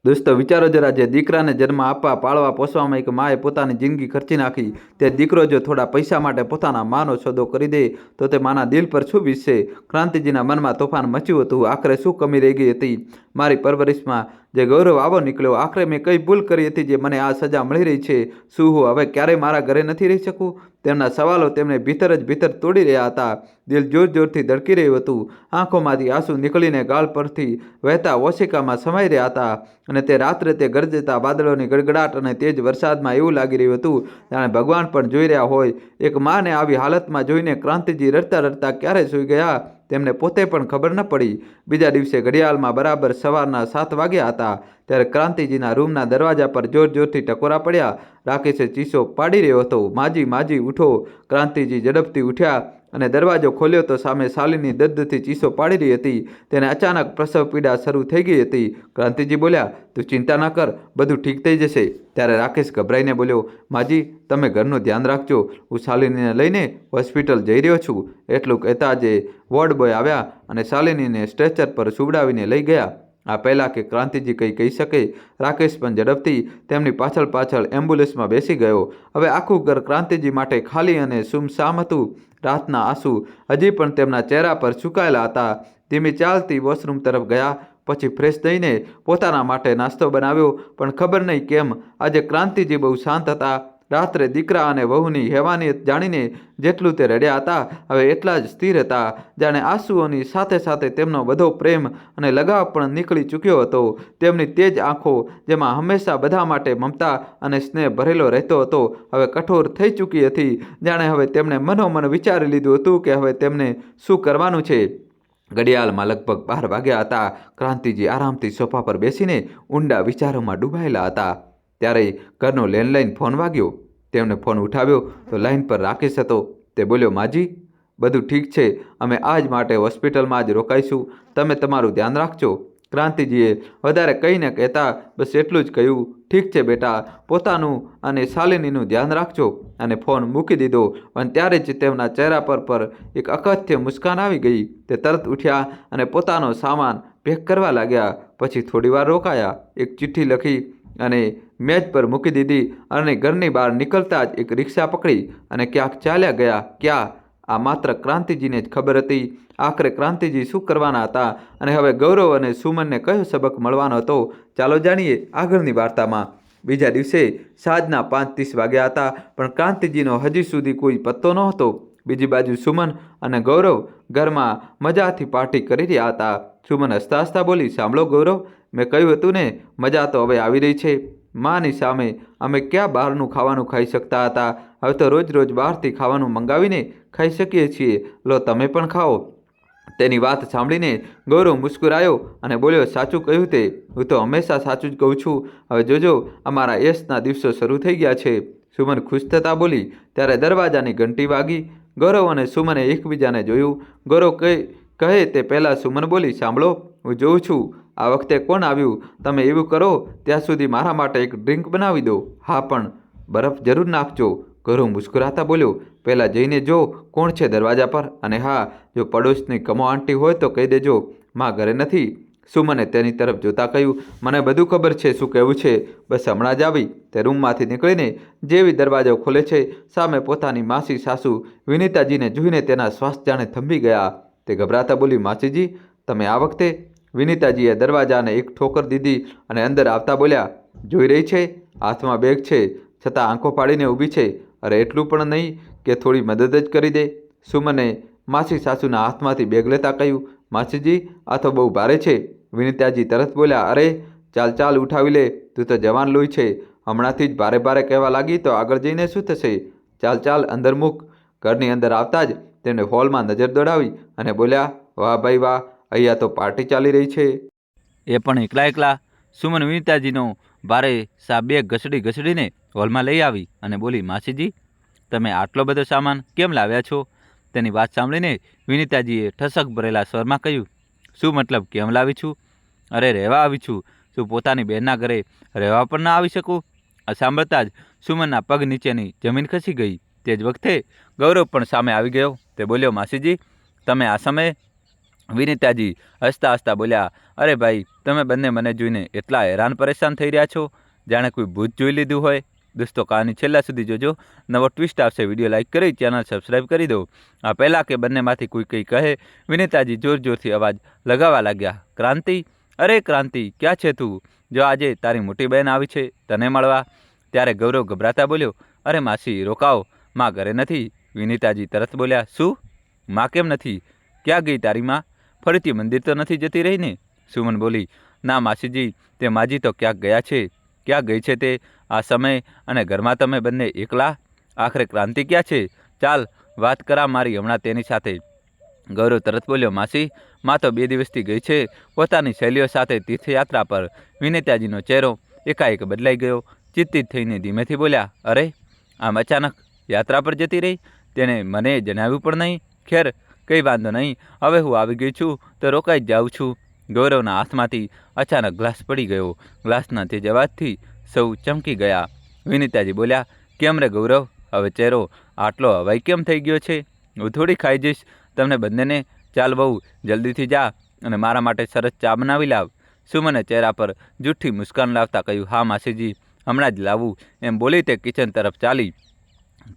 [SPEAKER 1] દોસ્તો, વિચારો જરા, જે દીકરાને જન્મ આપવા, પાળવા, પોષવામાં એક માએ પોતાની જિંદગી ખર્ચી નાખી, તે દીકરો જો થોડા પૈસા માટે પોતાના માનો સોદો કરી દે તો તે માના દિલ પર શું વીસશે? ક્રાંતિજીના મનમાં તોફાન મચ્યું હતું. આખરે શું કમી રહી ગઈ હતી મારી પરવરિશમાં જે ગૌરવ આવો નીકળ્યો? આખરે મેં કઈ ભૂલ કરી હતી જે મને આ સજા મળી રહી છે? શું હું હવે ક્યારેય મારા ઘરે નથી રહી શકું? તેમના સવાલો તેમને ભીતર જ ભીતર તોડી રહ્યા હતા. દિલ જોર જોરથી ધડકી રહ્યું હતું. આંખોમાંથી આંસુ નીકળીને ગાળ પરથી વહેતા ઓશિકામાં સમાઈ રહ્યા હતા. અને તે રાત્રે તે ગરજતા વાદળોની ગડગડાટ અને તેજ વરસાદમાં એવું લાગી રહ્યું હતું જાણે ભગવાન પણ જોઈ રહ્યા હોય. એક માને આવી હાલતમાં જોઈને ક્રાંતિજી રડતા રડતા ક્યારે સૂઈ ગયા તેમને પોતે પણ ખબર ન પડી. બીજા દિવસે ઘડિયાળમાં બરાબર સવારના 7 વાગ્યા હતા ત્યારે ક્રાંતિજીના રૂમના દરવાજા પર જોર જોરથી ટકોરા પડ્યા. રાકેશે ચીસો પાડી રહ્યો હતો, માજી માજી ઉઠો. ક્રાંતિજી ઝડપથી ઉઠ્યા અને દરવાજો ખોલ્યો તો સામે શાલિની દર્દથી ચીસો પાડી રહી હતી. તેને અચાનક પ્રસવ પીડા શરૂ થઈ ગઈ હતી. ક્રાંતિજી બોલ્યા, તું ચિંતા ન કર, બધું ઠીક થઈ જશે. ત્યારે રાકેશ ગભરાઈને બોલ્યો, માજી તમે ઘરનું ધ્યાન રાખજો, હું શાલિનીને લઈને હોસ્પિટલ જઈ રહ્યો છું. એટલું કહેતા જે વોર્ડ બોય આવ્યા અને શાલિનીને સ્ટ્રેચર પર સુવડાવીને લઈ ગયા. આ પહેલાં કે ક્રાંતિજી કંઈ કહી શકે, રાકેશ પણ ઝડપથી તેમની પાછળ પાછળ એમ્બ્યુલન્સમાં બેસી ગયો. હવે આખું ઘર ક્રાંતિજી માટે ખાલી અને સુમસામ હતું. રાતના આંસુ હજી પણ તેમના ચહેરા પર સુકાયેલા હતા. ધીમી ચાલતી વોશરૂમ તરફ ગયા. પછી ફ્રેશ થઈને પોતાના માટે નાસ્તો બનાવ્યો. પણ ખબર નહીં કેમ આજે ક્રાંતિજી બહુ શાંત હતા. રાત્રે દીકરા અને વહુની હેવાનિયત જાણીને જેટલું તે રડ્યા હતા હવે એટલા જ સ્થિર હતા. જાણે આંસુઓની સાથે સાથે તેમનો બધો પ્રેમ અને લગાવ પણ નીકળી ચૂક્યો હતો. તેમની તેજ આંખો, જેમાં હંમેશા બધા માટે મમતા અને સ્નેહ ભરેલો રહેતો હતો, હવે કઠોર થઈ ચૂકી હતી. જાણે હવે તેમણે મનોમન વિચારી લીધું હતું કે હવે તેમને શું કરવાનું છે. ઘડિયાળમાં લગભગ 12 વાગ્યા હતા. ક્રાંતિજી આરામથી સોફા પર બેસીને ઊંડા વિચારોમાં ડૂબાયેલા હતા. ત્યારે ઘરનો લેન્ડલાઇન ફોન વાગ્યો. તેમણે ફોન ઉઠાવ્યો તો લાઇન પર રાકેશ હતો. તે બોલ્યો, માજી બધું ઠીક છે, અમે આજ માટે હોસ્પિટલમાં જ રોકાઈશું, તમે તમારું ધ્યાન રાખજો. ક્રાંતિજીએ વધારે કંઈ ન કહેતા બસ એટલું જ કહ્યું, ઠીક છે બેટા, પોતાનું અને શાલિનીનું ધ્યાન રાખજો. અને ફોન મૂકી દીધો. પણ ત્યારે જ તેમના ચહેરા પર એક અકથ્ય મુસ્કાન આવી ગઈ. તે તરત ઉઠ્યા અને પોતાનો સામાન પેક કરવા લાગ્યા. પછી થોડીવાર રોકાયા. એક ચિઠ્ઠી લખી અને મેજ પર મૂકી દીધી અને ઘરની બહાર નીકળતા જ એક રિક્ષા પકડી અને ક્યાંક ચાલ્યા ગયા. ક્યાં? આ માત્ર ક્રાંતિજીને જ ખબર હતી. આખરે ક્રાંતિજી શું કરવાના હતા અને હવે ગૌરવ અને સુમનને કયો સબક મળવાનો હતો? ચાલો જાણીએ આગળની વાર્તામાં. બીજા દિવસે સાંજના 5:30 વાગ્યા હતા પણ ક્રાંતિજીનો હજી સુધી કોઈ પત્તો નહોતો. બીજી બાજુ સુમન અને ગૌરવ ઘરમાં મજાથી પાર્ટી કરી રહ્યા હતા. સુમન હસતા હસતા બોલી, સાંભળો ગૌરવ, મેં કહ્યું હતું ને, મજા તો હવે આવી રહી છે. માની સામે અમે ક્યાં બહારનું ખાવાનું ખાઈ શકતા હતા? હવે તો રોજ રોજ બહારથી ખાવાનું મંગાવીને ખાઈ શકીએ છીએ. લો તમે પણ ખાઓ. તેની વાત સાંભળીને ગૌરવ મુસ્કુરાયો અને બોલ્યો, સાચું કહ્યું તે, હું તો હંમેશા સાચું જ કહું છું. હવે જોજો, અમારા યશના દિવસો શરૂ થઈ ગયા છે. સુમન ખુશ થતા બોલી. ત્યારે દરવાજાની ઘંટી વાગી. ગૌરવ અને સુમને એકબીજાને જોયું. ગૌરવ કહે તે પહેલાં સુમન બોલી, સાંભળો, હું જોઉં છું આ વખતે કોણ આવ્યું. તમે એવું કરો ત્યાં સુધી મારા માટે એક ડ્રિંક બનાવી દો. હા, પણ બરફ જરૂર નાખજો. ગૌરવ મુસ્કુરાતા બોલ્યો, પહેલાં જઈને જો કોણ છે દરવાજા પર, અને હા, જો પડોશની કમો આંટી હોય તો કહી દેજો, માં ઘરે નથી. સુમને તેની તરફ જોતા કહ્યું, મને બધું ખબર છે શું કહેવું છે, બસ હમણાં જ આવી. તે રૂમમાંથી નીકળીને જેવી દરવાજો ખોલે છે સામે પોતાની માસી સાસુ વિનીતાજીને જોઈને તેના શ્વાસ જાણે થંભી ગયા. તે ગભરાતા બોલી, માસીજી તમે આ વખતે? વિનીતાજીએ દરવાજાને એક ઠોકર દીધી અને અંદર આવતા બોલ્યા, જોઈ રહી છે, હાથમાં બેગ છે છતાં આંખો ફાડીને ઊભી છે. અરે એટલું પણ નહીં કે થોડી મદદ જ કરી દે. સુમને માસી સાસુના હાથમાંથી બેગ લેતા કહ્યું, માસીજી આ તો બહુ ભારે છે. વિનીતાજી તરત બોલ્યા, અરે ચાલ ચાલ ઉઠાવી લે, તું તો જવાન લોહી છે. હમણાંથી જ ભારે ભારે કહેવા લાગી તો આગળ જઈને શું થશે? ચાલ ચાલ અંદર મૂક. ઘરની અંદર આવતા જ તેમણે હોલમાં નજર દોડાવી અને બોલ્યા, વાહ ભાઈ વાહ, અહીંયા તો પાર્ટી ચાલી રહી છે.
[SPEAKER 2] એ પણ એકલા એકલા.
[SPEAKER 1] સુમન વિનિતાજીનો ભારે સા બેગ ઘસડીને હોલમાં લઈ આવી અને બોલી, માસીજી, તમે આટલો બધો સામાન કેમ લાવ્યા છો? તેની વાત સાંભળીને વિનિતાજીએ ઠસક ભરેલા સ્વરમાં કહ્યું, શું મતલબ કેમ લાવી છું? અરે રહેવા આવી છું. શું પોતાની બહેનના ઘરે રહેવા પણ ના આવી શકું? આ સાંભળતા જ સુમનના પગ નીચેની જમીન ખસી ગઈ. તે જ વખતે ગૌરવ પણ સામે આવી ગયો. તે બોલ્યો, માસીજી, તમે આ સમયે? વિનિતાજી હસતા હસતા બોલ્યા, અરે ભાઈ, તમે બંને મને જોઈને એટલા હેરાન પરેશાન થઈ રહ્યા છો જાણે કોઈ ભૂત જોઈ લીધું હોય. દોસ્તો, કહાની છેલ્લા સુધી જોજો. નવો ટ્વિસ્ટ આવશે. વિડીયો લાઇક કરી ચેનલ સબસ્ક્રાઈબ કરી દો. આ પહેલાં કે બંનેમાંથી કોઈ કંઈ કહે, વિનિતાજી જોરથી અવાજ લગાવવા લાગ્યા, ક્રાંતિ, અરે ક્રાંતિ, ક્યાં છે તું? જો આજે તારી મોટી બહેન આવી છે તને મળવા. ત્યારે ગૌરવ ગભરાતા બોલ્યો, અરે માસી, રોકાઓ, માં ઘરે નથી. વિનિતાજી તરત બોલ્યા, શું? માં કેમ નથી? ક્યાં ગઈ તારી માં? ફરીથી મંદિર તો નથી જતી રહી ને? સુમન બોલી, ના માસીજી, તે માજી તો ક્યાંક ગયા છે. ક્યાં ગઈ છે તે આ સમય અને ઘરમાં તમે બંને એકલા? આખરે ક્રાંતિ ક્યાં છે? ચાલ વાત કરા મારી હમણાં તેની સાથે. ગૌરવ તરત બોલ્યો, માસી, માં તો 2 દિવસથી ગઈ છે પોતાની સહેલીઓ સાથે તીર્થયાત્રા પર. વિનિતાજીનો ચહેરો એકાએક બદલાઈ ગયો. ચિંતિત થઈને ધીમેથી બોલ્યા, અરે, આમ અચાનક યાત્રા પર જતી રહી? તેણે મને જણાવ્યું પણ નહીં. ખેર, કંઈ વાંધો નહીં, હવે હું આવી ગઈ છું તો રોકાઈ જ જાઉં છું. ગૌરવના હાથમાંથી અચાનક ગ્લાસ પડી ગયો. ગ્લાસના તેજ અવાજથી સૌ ચમકી ગયા. વિનિતાજી બોલ્યા, કેમ રે ગૌરવ, હવે ચહેરો આટલો હવાઈ કેમ થઈ ગયો છે? હું થોડી ખાઈ જઈશ તમને બંનેને. ચાલ બહુ જલ્દીથી જા અને મારા માટે સરસ ચા બનાવી લાવ. સુમને ચહેરા પર જૂઠી મુસ્કાન લાવતા કહ્યું, હા માસીજી, હમણાં જ લાવું. એમ બોલી તે કિચન તરફ ચાલી.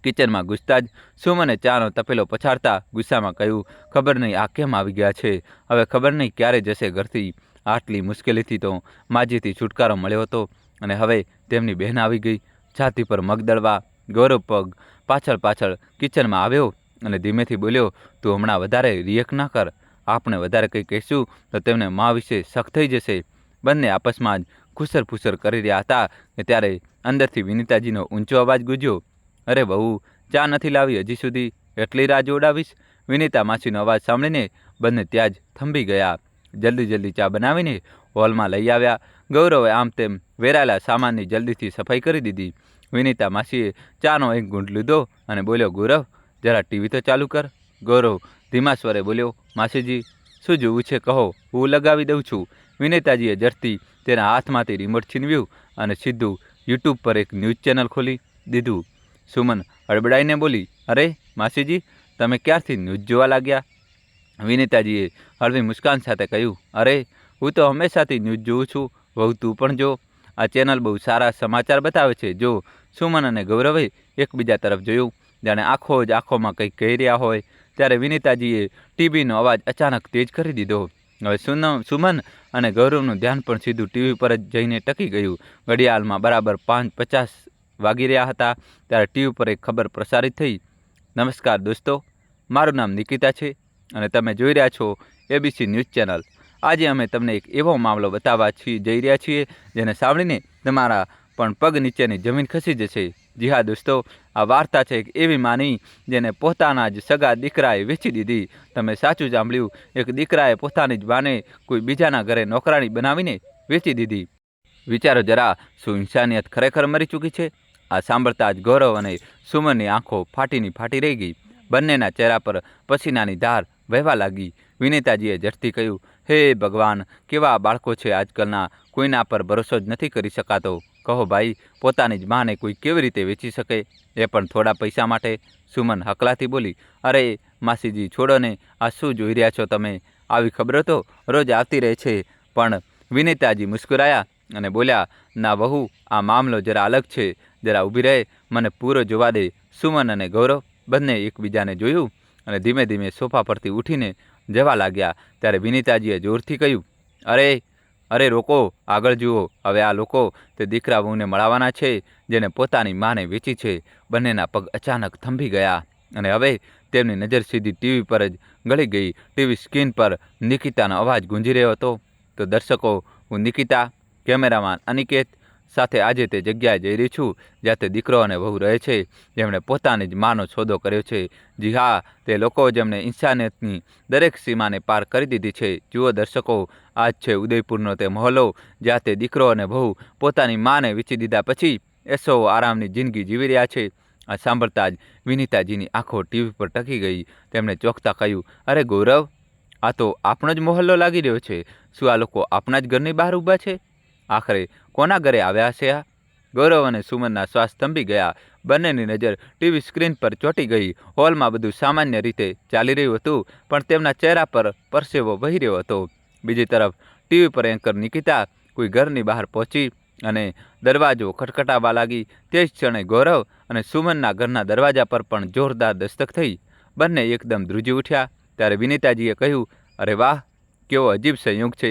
[SPEAKER 1] કિચનમાં ઘૂસતા જ સુમને ચાનો તપેલો પછાડતા ગુસ્સામાં કહ્યું, ખબર નહીં આ કેમ આવી ગયા છે. હવે ખબર નહીં ક્યારે જશે ઘરથી. આટલી મુશ્કેલીથી તો માજીથી છુટકારો મળ્યો હતો અને હવે તેમની બહેન આવી ગઈ. છાતી પર મગ દળવા ગૌરવ પગ પાછળ કિચનમાં આવ્યો અને ધીમેથી બોલ્યો, તું હમણાં વધારે રિએક્ટ ના કર. આપણે વધારે કંઈ કહીશું તો તેમને મા વિશે શક થઈ જશે. બંને આપસમાં જ ખુસર કરી રહ્યા હતા કે ત્યારે અંદરથી વિનિતાજીનો ઊંચો અવાજ ગુંજ્યો, અરે બહુ, ચા નથી લાવી હજી સુધી? એટલી રાહ જોડાવીશ? વિનિતા માસીનો અવાજ સાંભળીને બંને ત્યાં જ થંભી ગયા. જલ્દી ચા બનાવીને હોલમાં લઈ આવ્યા. ગૌરવે આમ તેમ વેરાયેલા સામાનની જલ્દીથી સફાઈ કરી દીધી. વિનિતા માસીએ ચાનો એક ઘૂંટ લીધો અને બોલ્યો, ગૌરવ, જરા ટીવી તો ચાલુ કર. ગૌરવ ધીમા સ્વરે બોલ્યો, માસીજી, શું જોવું છે કહો, હું લગાવી દઉં છું. વિનિતાજીએ ઝડપથી તેના હાથમાંથી રિમોટ છીનવ્યું અને સીધું યુટ્યુબ પર એક ન્યૂઝ ચેનલ ખોલી દીધું. સુમન હડબડાઈને બોલી, અરે માસીજી, તમે ક્યારથી ન્યૂઝ જોવા લાગ્યા? વિનિતાજીએ હળવી મુસ્કાન સાથે કહ્યું, અરે, હું તો હંમેશાથી ન્યૂઝ જોઉં છું. વહુ, તું પણ જો. આ ચેનલ બહુ સારા સમાચાર બતાવે છે. જો. સુમન અને ગૌરવે એકબીજા તરફ જોયું, જાણે આંખો જ આંખોમાં કંઈક કહી રહ્યા હોય. ત્યારે વિનિતાજીએ ટીવીનો અવાજ અચાનક તેજ કરી દીધો. હવે સુમન અને ગૌરવનું ધ્યાન પણ સીધું ટીવી પર જ જઈને ટકી ગયું. ઘડિયાળમાં બરાબર 5:50 વાગી રહ્યા હતા ત્યારે ટીવી પર એક ખબર પ્રસારિત થઈ. નમસ્કાર દોસ્તો, મારું નામ નિકિતા છે અને તમે જોઈ રહ્યા છો ABC ન્યૂઝ ચેનલ. આજે અમે તમને એક એવો મામલો બતાવવા જઈ રહ્યા છીએ જેને સાંભળીને તમારા પણ પગ નીચેની જમીન ખસી જશે. જી હા દોસ્તો, આ વાર્તા છે એક એવી માની જેને પોતાના જ સગા દીકરાએ વેચી દીધી. તમે સાચું સાંભળ્યું, એક દીકરાએ પોતાની જ બાને કોઈ બીજાના ઘરે નોકરાણી બનાવીને વેચી દીધી. વિચારો જરા, શું ઇન્સાનિયત ખરેખર મરી ચૂકી છે? આ સાંભળતા જ ગૌરવ અને સુમનની આંખો ફાટી રહી ગઈ. બંનેના ચહેરા પર પસીનાની ધાર વહેવા લાગી. વિનિતાજીએ ઝડપથી કહ્યું, હે ભગવાન, કેવા બાળકો છે આજકાલના, કોઈના પર ભરોસો જ નથી કરી શકાતો. કહો ભાઈ, પોતાની જ માને કોઈ કેવી રીતે વેચી શકે, એ પણ થોડા પૈસા માટે? સુમન હકલાથી બોલી, અરે માસીજી, છોડો ને, આ શું જોઈ રહ્યા છો તમે? આવી ખબરો તો રોજ આવતી રહે છે. પણ વિનિતાજી મુસ્કુરાયા અને બોલ્યા, ના વહુ, આ મામલો જરા અલગ છે. જરા ઊભી રહે, મને પૂરો જોવા દે. સુમન અને ગૌરવ બંને એકબીજાને જોયું અને ધીમે ધીમે સોફા પરથી ઉઠીને જવા લાગ્યા. ત્યારે વિનિતાજીએ જોરથી કહ્યું, અરે રોકો, આગળ જુઓ. હવે આ લોકો તે દીકરા વહુને મળવાના છે જેને પોતાની માને વેચી છે. બંનેના પગ અચાનક થંભી ગયા અને હવે તેમની નજર સીધી ટીવી પર જ ગળી ગઈ. ટીવી સ્ક્રીન પર નિકિતાનો અવાજ ગુંજી રહ્યો હતો. તો દર્શકો, હું નિકિતા, કેમેરામાન અનિકેત સાથે આજે તે જગ્યાએ જઈ રહી છું જ્યાં તે દીકરો અને વહુ રહે છે, જેમણે પોતાની જ માનો સોદો કર્યો છે. જી હા, તે લોકો જેમણે ઇન્સાનિયતની દરેક સીમાને પાર કરી દીધી છે. જુઓ દર્શકો, આજ છે ઉદયપુરનો તે મહોલ્લો જ્યાં તે દીકરો અને વહુ પોતાની માને વીંચી દીધા પછી એસો આરામની જિંદગી જીવી રહ્યા છે. આ સાંભળતા જ વિનીતાજીની આંખો ટીવી પર ટકી ગઈ. તેમણે ચોંકતા કહ્યું, અરે ગૌરવ, આ તો આપણો જ મહોલ્લો લાગી રહ્યો છે. શું આ લોકો આપણા જ ઘરની બહાર ઊભા છે? આખરે કોના ઘરે આવ્યા હશે આ? ગૌરવ અને સુમનના શ્વાસ થંભી ગયા. બંનેની નજર ટીવી સ્ક્રીન પર ચોંટી ગઈ. હોલમાં બધું સામાન્ય રીતે ચાલી રહ્યું હતું, પણ તેમના ચહેરા પર પરસેવો વહી રહ્યો હતો. બીજી તરફ ટીવી પર એન્કર નિકિતા કોઈ ઘરની બહાર પહોંચી અને દરવાજો ખટખટાવા લાગી. તે જ ક્ષણે ગૌરવ અને સુમનના ઘરના દરવાજા પર પણ જોરદાર દસ્તક થઈ. બંને એકદમ ધ્રુજી ઉઠ્યા. ત્યારે વિનીતાજીએ કહ્યું, અરે વાહ, કેવો અજીબ સંયોગ છે.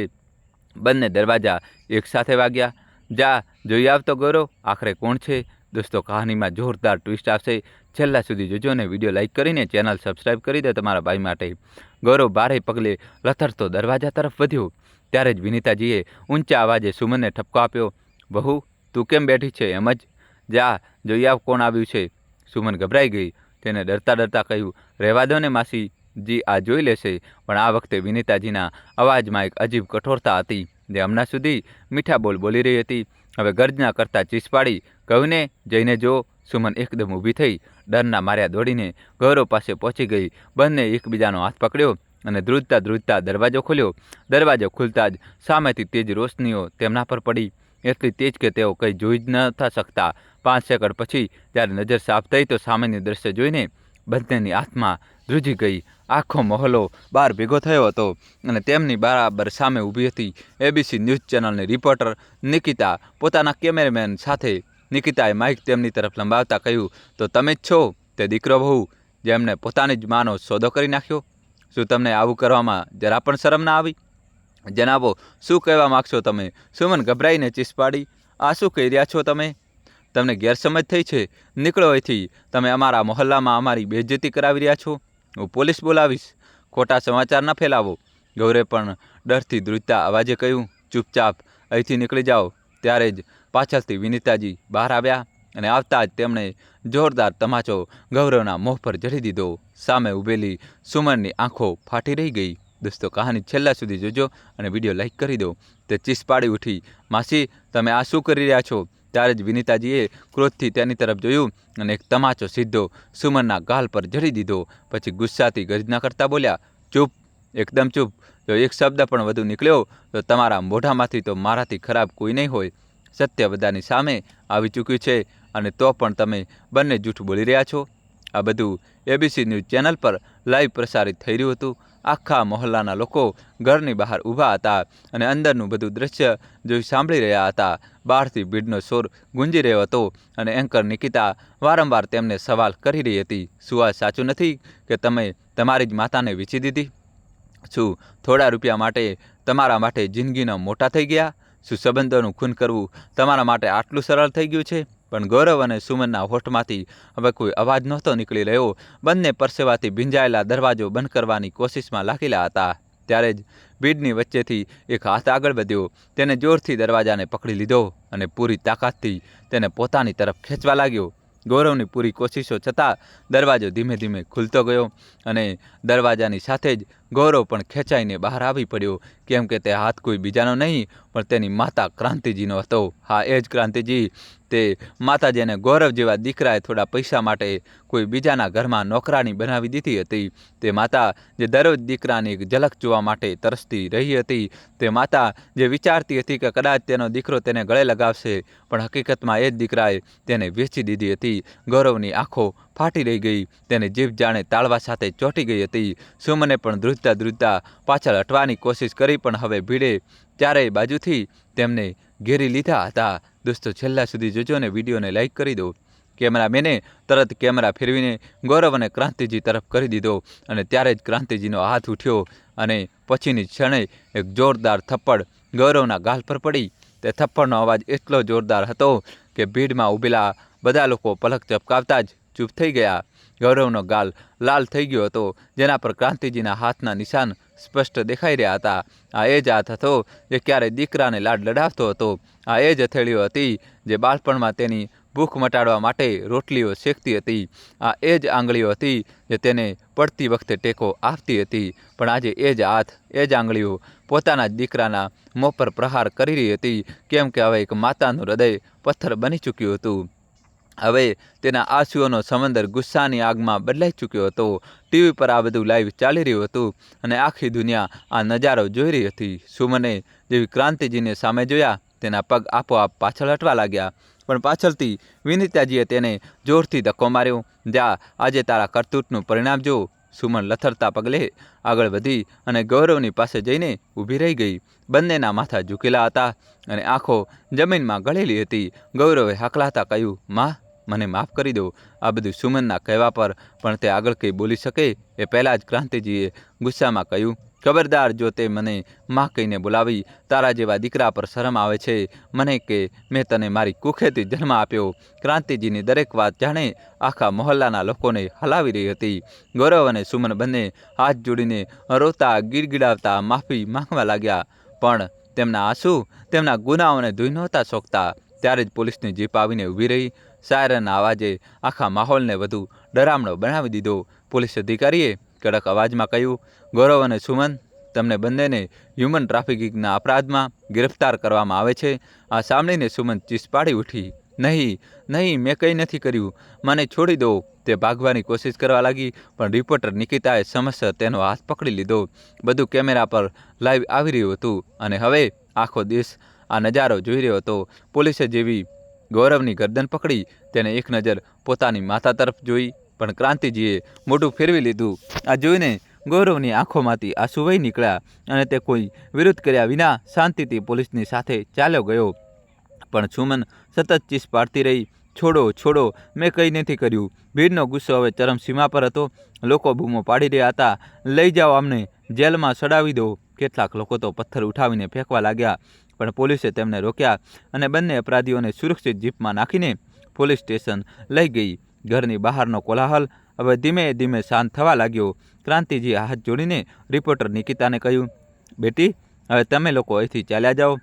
[SPEAKER 1] બંને દરવાજા એકસાથે વાગ્યા. જા જોઈ આવતો ગૌરવ, આખરે કોણ છે? દોસ્તો, કહાનીમાં જોરદાર ટ્વિસ્ટ આવશે. છેલ્લા સુધી જોજો અને વિડીયો લાઇક કરીને ચેનલ સબસ્ક્રાઈબ કરી દે તમારા ભાઈ માટે. ગૌરવ ભારે પગલે લથડતો દરવાજા તરફ વધ્યો. ત્યારે જ વિનીતાજીએ ઊંચા અવાજે સુમનને ઠપકો આપ્યો, વહુ, તું કેમ બેઠી છે? એમ જ જા જોઈ આવ કોણ આવ્યું છે. સુમન ગભરાઈ ગઈ. તેને ડરતા ડરતા કહ્યું, રહેવા દો ને માસીજી, આ જોઈ લેશે. પણ આ વખતે વિનીતાજીના અવાજમાં એક અજીબ કઠોરતા હતી, જે હમણાં સુધી મીઠા બોલ બોલી રહી હતી, હવે ગર્જના કરતા ચીસ પાડી, કહ્યું ને, જઈને જો. સુમન એકદમ ઊભી થઈ. ડરના માર્યા દોડીને ગૌરવ પાસે પહોંચી ગઈ. બંને એકબીજાનો હાથ પકડ્યો અને ધ્રુજતા ધ્રુજતા દરવાજો ખોલ્યો. દરવાજો ખુલતા જ સામેથી તેજ રોશનીઓ તેમના પર પડી, એટલી તેજ કે તેઓ કંઈ જોઈ જ નતા શકતા. 5 સેકન્ડ પછી જ્યારે નજર સાફ થઈ તો સામેની દ્રશ્ય જોઈને બંનેની આત્મા ધ્રુજી ગઈ. આખો મહોલ્લો બહાર ભેગો થયો હતો અને તેમની બરાબર સામે ઊભી હતી એબીસી ન્યૂઝ ચેનલની રિપોર્ટર નિકિતા પોતાના કેમેરામેન સાથે. નિકિતાએ માઇક તેમની તરફ લંબાવતા કહ્યું, તો તમે જ છો તે દીકરો વહુ જેમણે પોતાની જ માનો સોદો કરી નાખ્યો? શું તમને આવું કરવામાં જરા પણ શરમ ના આવી? જણાવો, શું કહેવા માગશો તમે? સુમન ગભરાઈને ચીસ પાડી, આ શું કહી રહ્યા છો તમે? તમને ગેરસમજ થઈ છે. નીકળો અહીંથી. તમે અમારા મહોલ્લામાં અમારી બેઇજ્જતી કરાવી રહ્યા છો. હું પોલીસ બોલાવીશ. ખોટા સમાચાર ન ફેલાવો. ગૌરે પણ ડરથી ધ્રુજતા અવાજે કહ્યું, ચૂપચાપ અહીંથી નીકળી જાઓ. ત્યારે જ પાછળથી વિનીતાજી બહાર આવ્યા અને આવતા જ તેમણે જોરદાર તમાચો ગૌરવના મોં પર જડી દીધો. સામે ઊભેલી સુમનની આંખો ફાટી રહી ગઈ. દોસ્તો, કહાની છેલ્લા સુધી જોજો અને વિડીયો લાઇક કરી દો. તે ચીસ પાડી ઉઠી, માસી, તમે આ શું કરી રહ્યા છો? ત્યારે જ વિનીતાજીએ ક્રોધથી તેની તરફ જોયું અને એક તમાચો સીધો સુમનના ગાલ પર જડી દીધો. પછી ગુસ્સાથી ગર્જના કરતા બોલ્યા, ચૂપ, એકદમ ચૂપ. જો એક શબ્દ પણ વધુ નીકળ્યો તો તમારા મોઢામાંથી તો મારાથી ખરાબ કોઈ નહીં હોય. સત્ય બધાની સામે આવી ચૂક્યું છે અને તો પણ તમે બંને જૂઠ બોલી રહ્યા છો. આ બધું એબીસી ન્યૂઝ ચેનલ પર લાઈવ પ્રસારિત થઈ રહ્યું હતું. આખા મહોલ્લાના લોકો ઘરની બહાર ઊભા હતા અને અંદરનું બધું દ્રશ્ય જોઈ સાંભળી રહ્યા હતા. બહારથી ભીડનો શોર ગુંજી રહ્યો હતો અને એન્કર નિકિતા વારંવાર તેમને સવાલ કરી રહી હતી, શું આ સાચું નથી કે તમે તમારી જ માતાને વીંચી દીધી? શું થોડા રૂપિયા માટે તમારા માટે જિંદગીના મોટા થઈ ગયા? શું સંબંધોનું ખૂન કરવું તમારા માટે આટલું સરળ થઈ ગયું છે? પણ ગૌરવ અને સુમનના હોઠમાંથી હવે કોઈ અવાજ નહોતો નીકળી રહ્યો. બંને પરસેવાથી ભીંજાયેલા દરવાજો બંધ કરવાની કોશિશમાં લાગેલા હતા. ત્યારે જ ભીડની વચ્ચેથી એક હાથ આગળ વધ્યો. તેને જોરથી દરવાજાને પકડી લીધો અને પૂરી તાકાતથી તેને પોતાની તરફ ખેંચવા લાગ્યો. ગૌરવની પૂરી કોશિશો છતાં દરવાજો ધીમે ધીમે ખુલતો ગયો અને દરવાજાની સાથે જ ગૌરવ પણ ખેંચાઈને બહાર આવી પડ્યો, કેમ કે તે હાથ કોઈ બીજાનો નહીં પણ તેની માતા ક્રાંતિજીનો હતો. હા, એ જ ક્રાંતિજી, તે માતા જેને ગૌરવ જેવા દીકરાએ થોડા પૈસા માટે કોઈ બીજાના ઘરમાં નોકરાણી બનાવી દીધી હતી. તે માતા જે દરરોજ દીકરાની એક ઝલક જોવા માટે તરસતી રહી હતી. તે માતા જે વિચારતી હતી કે કદાચ તેનો દીકરો તેને ગળે લગાવશે, પણ હકીકતમાં એ જ દીકરાએ તેને વેચી દીધી હતી. ગૌરવની આંખો ફાટી રહી ગઈ. તેને જીભ જાણે તાળવા સાથે ચોંટી ગઈ હતી. સુમને પણ ધ્રુજતા ધ્રુજતા પાછળ હટવાની કોશિશ કરી, પણ હવે ભીડે ચારેય બાજુથી તેમને ઘેરી લીધા હતા. દોસ્તો, છેલ્લા સુધી જોજો અને વિડીયોને લાઇક કરી દો. કેમેરામેને તરત કેમેરા ફેરવીને ગૌરવ અને ક્રાંતિજી તરફ કરી દીધો અને ત્યારે જ ક્રાંતિજીનો હાથ ઉઠ્યો અને પછીની ક્ષણે એક જોરદાર થપ્પડ ગૌરવના ગાલ પર પડી. તે થપ્પડનો અવાજ એટલો જોરદાર હતો કે ભીડમાં ઊભેલા બધા લોકો પલક ઝપકાવતા જ ચૂપ થઈ ગયા. ગૌરવનો ગાલ લાલ થઈ ગયો હતો, જેના પર ક્રાંતિજીના હાથના નિશાન સ્પષ્ટ દેખાઈ રહ્યા હતા. આ એ જ હાથ હતો જે ક્યારેય દીકરાને લાડ લડાવતો હતો. આ એ જ હથેળીઓ હતી જે બાળપણમાં તેની ભૂખ મટાડવા માટે રોટલીઓ શેકતી હતી. આ એ જ આંગળીઓ હતી જે તેને પડતી વખતે ટેકો આપતી હતી. પણ આજે એ જ હાથ, એ જ આંગળીઓ પોતાના જ દીકરાના મોં પર પ્રહાર કરી રહી હતી, કેમ કે હવે એક માતાનું હૃદય પથ્થર બની ચૂક્યું હતું. હવે તેના આંસુઓનો સમંદર ગુસ્સાની આગમાં બદલાઈ ચૂક્યો હતો. ટીવી પર આ બધું લાઈવ ચાલી રહ્યું હતું અને આખી દુનિયા આ નજારો જોઈ રહી હતી. સુમને જેવી ક્રાંતિજીને સામે જોયા, તેના પગ આપોઆપ પાછળ હટવા લાગ્યા. પણ પાછળથી વિનીતાજીએ તેને જોરથી ધક્કો માર્યો. જા, આજે તારા કરતૂતનું પરિણામ જો. સુમન લથડતા પગલે આગળ વધી અને ગૌરવની પાસે જઈને ઊભી રહી ગઈ. બંનેના માથા ઝૂકેલા હતા અને આંખો જમીનમાં ગળેલી હતી. ગૌરવે હકલાતા કહ્યું, માં, મને માફ કરી દો. આ બધું સુમનના કહેવા પર પણ તે આગળ કંઈ બોલી શકે એ પહેલાં જ ક્રાંતિજીએ ગુસ્સામાં કહ્યું, ખબરદાર, જો તે મને માં કહીને બોલાવી. તારા જેવા દીકરા પર શરમ આવે છે મને કે મેં તને મારી કુખેથી જન્મ આપ્યો. ક્રાંતિજીની દરેક વાત જાણે આખા મહોલ્લાના લોકોને હલાવી રહી હતી. ગૌરવ અને સુમન બંને હાથ જોડીને રોતા ગીડગીડાવતા માફી માંગવા લાગ્યા. પણ તેમના આંસુ તેમના ગુનાઓને ધોઈ નહોતા શકતા. ત્યારે જ પોલીસની જીપ આવીને ઊભી રહી. સાયરનના અવાજે આખા માહોલને વધુ ડરામણો બનાવી દીધો. પોલીસ અધિકારીએ કડક અવાજમાં કહ્યું, ગૌરવ અને સુમન, તમને બંનેને હ્યુમન ટ્રાફિકિંગના અપરાધમાં ગિરફ્તાર કરવામાં આવે છે. આ સાંભળીને સુમન ચીસ પાડી ઉઠી. નહીં, નહીં, મેં કંઈ નથી કર્યું, મને છોડી દો. તે ભાગવાની કોશિશ કરવા લાગી, પણ રિપોર્ટર નિકિતાએ સમયસર તેનો હાથ પકડી લીધો. બધું કેમેરા પર લાઈવ આવી રહ્યું હતું અને હવે આખો દેશ આ નજારો જોઈ રહ્યો હતો. પોલીસે જેવી ગૌરવની ગરદન પકડી, તેને એક નજર પોતાની માતા તરફ જોઈ, પણ ક્રાંતિજીએ મોઢું ફેરવી લીધું. આ જોઈને ગૌરવની આંખોમાંથી આંસુ વહી નીકળ્યા અને તે કોઈ વિરોધ કર્યા વિના શાંતિથી પોલીસની સાથે ચાલ્યો ગયો. પણ સુમન સતત ચીસ પાડતી રહી, છોડો, છોડો, મેં કંઈ નથી કર્યું. ભીડનો ગુસ્સો હવે ચરમસીમા પર હતો. લોકો બૂમો પાડી રહ્યા હતા, લઈ જાઓ અમને, જેલમાં સડાવી દો. કેટલાક લોકો તો પથ્થર ઉઠાવીને ફેંકવા લાગ્યા, પણ પોલીસે તેમને રોક્યા અને બંને અપરાધીઓને સુરક્ષિત જીપમાં નાખીને પોલીસ સ્ટેશન લઈ ગઈ. ઘરની બહારનો કોલાહલ હવે ધીમે ધીમે શાંત થવા લાગ્યો. ક્રાંતિજીએ હાથ જોડીને રિપોર્ટર નિકિતાને કહ્યું, બેટી, હવે તમે લોકો અહીંથી ચાલ્યા જાઓ.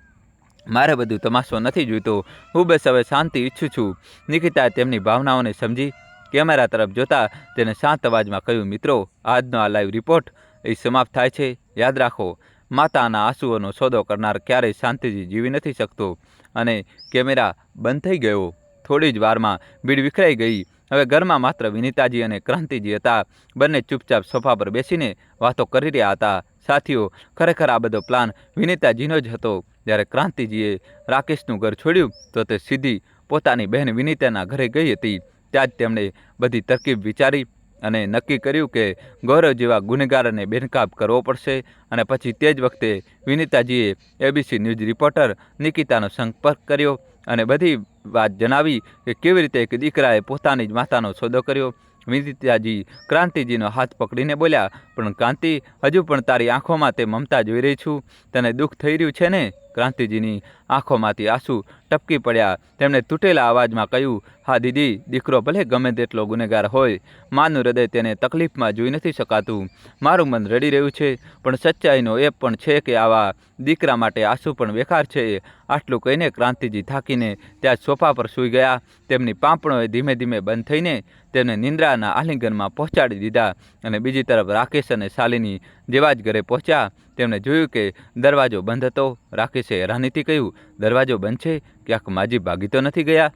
[SPEAKER 1] મારે બધું તમાશો નથી જોઈતો. હું બસ હવે શાંતિ ઈચ્છું છું. નિકિતાએ તેમની ભાવનાઓને સમજી કેમેરા તરફ જોતા તેને શાંત અવાજમાં કહ્યું, મિત્રો, આજનો આ લાઈવ રિપોર્ટ એ સમાપ્ત થાય છે. યાદ રાખો, માતાના આંસુઓનો સોદો કરનાર ક્યારેય શાંતિથી જીવી નથી શકતો. અને કેમેરા બંધ થઈ ગયો. થોડી જ વારમાં ભીડ વિખરાઈ ગઈ. હવે ઘરમાં માત્ર વિનીતાજી અને ક્રાંતિજી હતા. બંને ચૂપચાપ સોફા પર બેસીને વાતો કરી રહ્યા હતા. સાથીઓ, ખરેખર આ બધો પ્લાન વિનીતાજીનો જ હતો. જ્યારે ક્રાંતિજીએ રાકેશનું ઘર છોડ્યું તો તે સીધી પોતાની બહેન વિનીતાના ઘરે ગઈ હતી. ત્યાં જ તેમણે બધી તરકીબ વિચારી અને નક્કી કર્યું કે ગૌરવ જેવા ગુનેગારને બેનકાબ કરવો પડશે. અને પછી તે જ વખતે વિનીતાજીએ ABC ન્યૂઝ રિપોર્ટર નિકિતાનો સંપર્ક કર્યો અને બધી વાત જણાવી કે કેવી રીતે એક દીકરાએ પોતાની જ માતાનો સોદો કર્યો. વિનીતાજી ક્રાંતિજીનો હાથ પકડીને બોલ્યા, પણ ક્રાંતિ, હજુ પણ તારી આંખોમાં તે મમતા જોઈ રહી છું. તને દુઃખ થઈ રહ્યું છે ને? ક્રાંતિજીની આંખોમાંથી આંસુ ટપકી પડ્યા. તેમણે તૂટેલા અવાજમાં કહ્યું, હા દીદી, દીકરો ભલે ગમે તેટલો ગુનેગાર હોય, માનું હૃદય તેને તકલીફમાં જોઈ નથી શકાતું. મારું મન રડી રહ્યું છે, પણ સચ્ચાઈનો એ પણ છે કે આવા દીકરા માટે આંસુ પણ બેકાર છે. આટલું કહીને ક્રાંતિજી થાકીને ત્યાં સોફા પર સૂઈ ગયા. તેમની પાંપણોએ ધીમે ધીમે બંધ થઈને તેમને નિંદ્રાના આલિંગનમાં પહોંચાડી દીધા. અને બીજી તરફ રાકેશ અને શાલિની જેવા જ ઘરે પહોંચ્યા, તેમણે જોયું કે દરવાજો બંધ હતો. રાકેશે હેરાનીથી કહ્યું, દરવાજો બંધ છે, ક્યાંક માજી ભાગી તો નથી ગયા?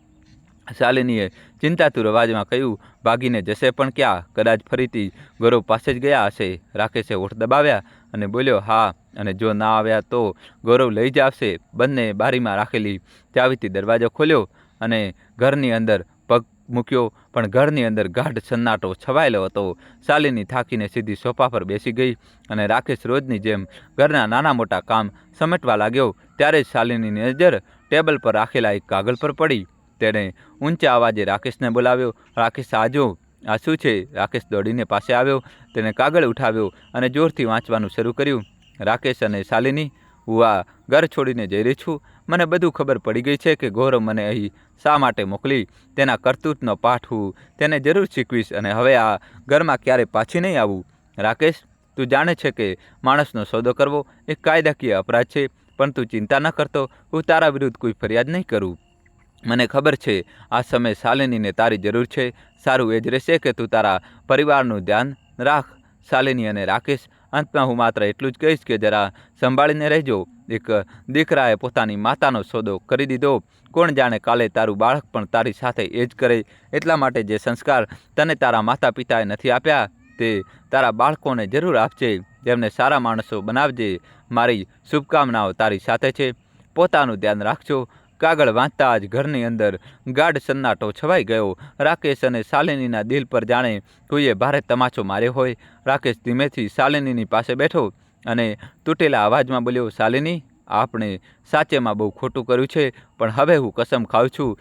[SPEAKER 1] શાલિનીએ ચિંતાતુર અવાજમાં કહ્યું, ભાગીને જશે પણ ક્યાં? કદાચ ફરીથી ગૌરવ પાસે જ ગયા હશે. રાકેશે હોઠ દબાવ્યા અને બોલ્યો, હા, અને જો ના આવ્યા તો ગૌરવ લઈ જ આવશે. બંને બારીમાં રાખેલી ચાવીથી દરવાજો ખોલ્યો અને ઘરની અંદર પગ મૂક્યો, પણ ઘરની અંદર ગાઢ સન્નાટો છવાયેલો હતો. શાલિની થાકીને સીધી સોફા પર બેસી ગઈ અને રાકેશ રોજની જેમ ઘરના નાના મોટા કામ સમેટવા લાગ્યો. ત્યારે જ શાલિનીની નજર ટેબલ પર રાખેલા એક કાગળ પર પડી. તેણે ઊંચા અવાજે રાકેશને બોલાવ્યો, રાકેશ, આજો, આ શું છે? રાકેશ દોડીને પાસે આવ્યો. તેને કાગળ ઉઠાવ્યો અને જોરથી વાંચવાનું શરૂ કર્યું. રાકેશ અને શાલિની, હું આ ઘર છોડીને જઈ રહી છું. મને બધું ખબર પડી ગઈ છે કે ગૌરવ મને અહીં શા માટે મોકલી. તેના કરતૂતનો પાઠ હું તેને જરૂર શીખવીશ અને હવે આ ઘરમાં ક્યારે પાછી નહીં આવું. રાકેશ, તું જાણે છે કે માણસનો સોદો કરવો એક કાયદાકીય અપરાધ છે, પણ તું ચિંતા ન કરતો, હું તારા વિરુદ્ધ કોઈ ફરિયાદ નહીં કરું. મને ખબર છે આ સમયે શાલિનીને તારી જરૂર છે. સારું એ જ રહેશે કે તું તારા પરિવારનું ધ્યાન રાખ. શાલિની અને રાકેશ, અંતમાં હું માત્ર એટલું જ કહીશ કે જરા સંભાળીને રહેજો. એક દીકરાએ પોતાની માતાનો સોદો કરી દીધો. કોણ જાણે કાલે તારું બાળક પણ તારી સાથે એ જ કરે. એટલા માટે જે સંસ્કાર તને તારા માતા પિતાએ નથી આપ્યા તે તારા બાળકોને જરૂર આપજે. તેમને સારા માણસો બનાવજે. મારી શુભકામનાઓ તારી સાથે છે. પોતાનું ધ્યાન રાખજો. કાગળ વાંચતા જ ઘરની અંદર ગાઢ સન્નાટો છવાઈ ગયો. રાકેશ અને શાલિનીના દિલ પર જાણે કોઈએ ભારે તમાચો માર્યો હોય. રાકેશ ધીમેથી શાલિનીની પાસે બેઠો અને તૂટેલા અવાજમાં બોલ્યો, શાલિની, આપણે સાચેમાં બહુ ખોટું કર્યું છે, પણ હવે હું કસમ ખાઉં છું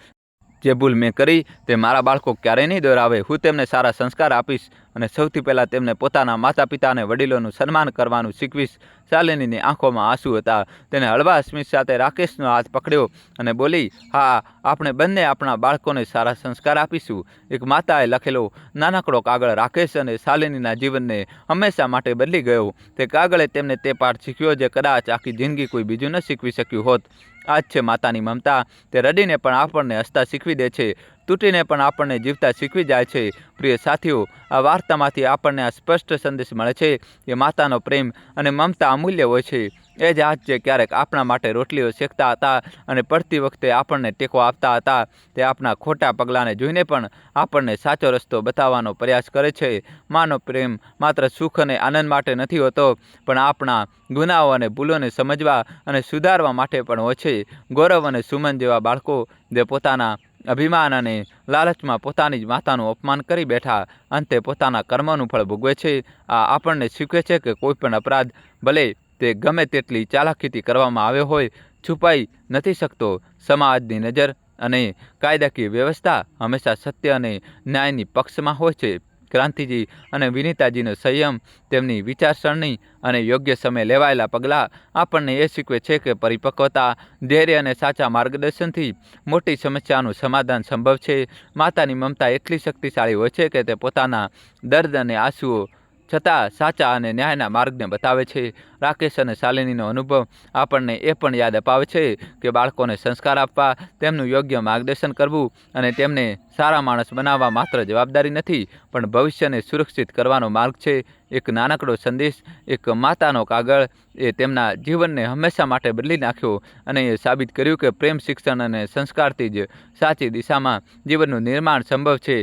[SPEAKER 1] જે ભૂલ મેં કરી તે મારા બાળકો ક્યારેય નહીં દોહરાવે. હું તેમને સારા સંસ્કાર આપીશ અને સૌથી પહેલાં તેમને પોતાના માતા પિતા અને વડીલોનું સન્માન કરવાનું શીખવીશ. શાલિનીની આંખોમાં આંસુ હતા. તેને હળવા સ્મિત સાથે રાકેશનો હાથ પકડ્યો અને બોલી, હા, આપણે બંને આપણા બાળકોને સારા સંસ્કાર આપીશું. એક માતાએ લખેલો નાનકડો કાગળ રાકેશ અને શાલિનીના જીવનને હંમેશા માટે બદલી ગયો. તે કાગળે તેમને તે પાઠ શીખ્યો જે કદાચ આખી જિંદગી કોઈ બીજું ન શીખવી શક્યું હોત. આ જ છે માતાની મમતા. તે રડીને પણ આપણને હસતા શીખવી દે છે, તૂટીને પણ આપણને જીવતા શીખવી જાય છે. પ્રિય સાથીઓ, આ વાર્તામાંથી આપણને આ સ્પષ્ટ સંદેશ મળે છે કે માતાનો પ્રેમ અને મમતા અમૂલ્ય હોય છે. એ જ હાથ જે ક્યારેક આપણા માટે રોટલીઓ શેકતા હતા અને પડતી વખતે આપણને ટેકો આપતા હતા, તે આપણા ખોટા પગલાંને જોઈને પણ આપણને સાચો રસ્તો બતાવવાનો પ્રયાસ કરે છે. માનો પ્રેમ માત્ર સુખ અને આનંદ માટે નથી હોતો, પણ આપણા ગુનાઓ અને ભૂલોને સમજવા અને સુધારવા માટે પણ હોય છે. ગૌરવ અને સુમન જેવા બાળકો જે પોતાના અભિમાન અને લાલચમાં પોતાની જ માતાનું અપમાન કરી બેઠા, અંતે પોતાના કર્મનું ફળ ભોગવે છે. આ આપણને શીખવે છે કે કોઈ પણ અપરાધ, ભલે તે ગમે તેટલી ચાલાકીથી કરવામાં આવ્યો હોય, છુપાઈ નથી શકતો. સમાજની નજર અને કાયદાકીય વ્યવસ્થા હંમેશા સત્ય અને ન્યાયની પક્ષમાં હોય છે. ક્રાંતિજી અને વિનીતાજીનો સંયમ, તેમની વિચારસરણી અને યોગ્ય સમયે લેવાયેલા પગલાં આપણને એ શીખવે છે કે પરિપક્વતા, ધૈર્ય અને સાચા માર્ગદર્શનથી મોટી સમસ્યાનું સમાધાન સંભવ છે. માતાની મમતા એટલી શક્તિશાળી હોય છે કે તે પોતાના દર્દ અને આંસુઓ છતાં સાચા અને ન્યાયના માર્ગને બતાવે છે. રાકેશ અને શાલિનીનો અનુભવ આપણને એ પણ યાદ અપાવે છે કે બાળકોને સંસ્કાર આપવા, તેમનું યોગ્ય માર્ગદર્શન કરવું અને તેમને સારા માણસ બનાવવા માત્ર જવાબદારી નથી, પણ ભવિષ્યને સુરક્ષિત કરવાનો માર્ગ છે. એક નાનકડો સંદેશ, એક માતાનો કાગળ, એ તેમના જીવનને હંમેશા માટે બદલી નાખ્યો અને એ સાબિત કર્યું કે પ્રેમ, શિક્ષણ અને સંસ્કારથી જ સાચી દિશામાં જીવનનું નિર્માણ સંભવ છે.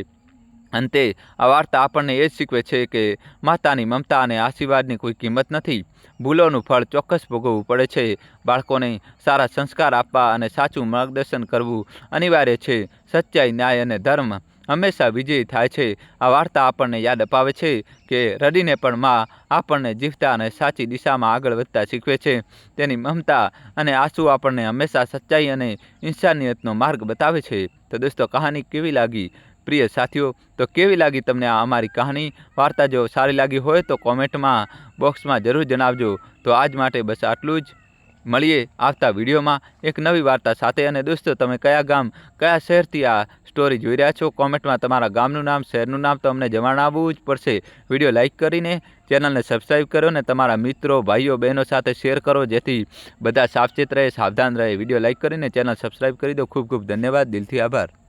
[SPEAKER 1] અંતે આ વાર્તા આપણને એ જ શીખવે છે કે માતાની મમતા અને આશીર્વાદની કોઈ કિંમત નથી. ભૂલોનું ફળ ચોક્કસ ભોગવવું પડે છે. બાળકોને સારા સંસ્કાર આપવા અને સાચું માર્ગદર્શન કરવું અનિવાર્ય છે. સચ્ચાઈ, ન્યાય અને ધર્મ હંમેશા વિજયી થાય છે. આ વાર્તા આપણને યાદ અપાવે છે કે રડીને પણ માં આપણને જીવતા અને સાચી દિશામાં આગળ વધતા શીખવે છે. તેની મમતા અને આંસુ આપણને હંમેશા સચ્ચાઈ અને ઇન્સાનિયતનો માર્ગ બતાવે છે. તો દોસ્તો, કહાની કેવી લાગી? પ્રિય સાથીઓ, તો કેવી લાગી તમને આ અમારી કહાની? વાર્તા જો સારી લાગી હોય તો કોમેન્ટમાં બોક્સમાં જરૂર જણાવજો. તો આજ માટે બસ આટલું જ. મળીએ આવતા વિડીયોમાં એક નવી વાર્તા સાથે. અને દોસ્તો, તમે કયા ગામ, કયા શહેરથી આ સ્ટોરી જોઈ રહ્યા છો? કોમેન્ટમાં તમારા ગામનું નામ, શહેરનું નામ તો અમને જણાવવું જ પડશે. વિડીયો લાઇક કરીને ચેનલને સબસ્ક્રાઈબ કરો અને તમારા મિત્રો, ભાઈઓ, બહેનો સાથે શેર કરો, જેથી બધા સાવચેત રહે, સાવધાન રહે. વિડીયો લાઇક કરીને ચેનલ સબસ્ક્રાઈબ કરી દો. ખૂબ ખૂબ ધન્યવાદ. દિલથી આભાર.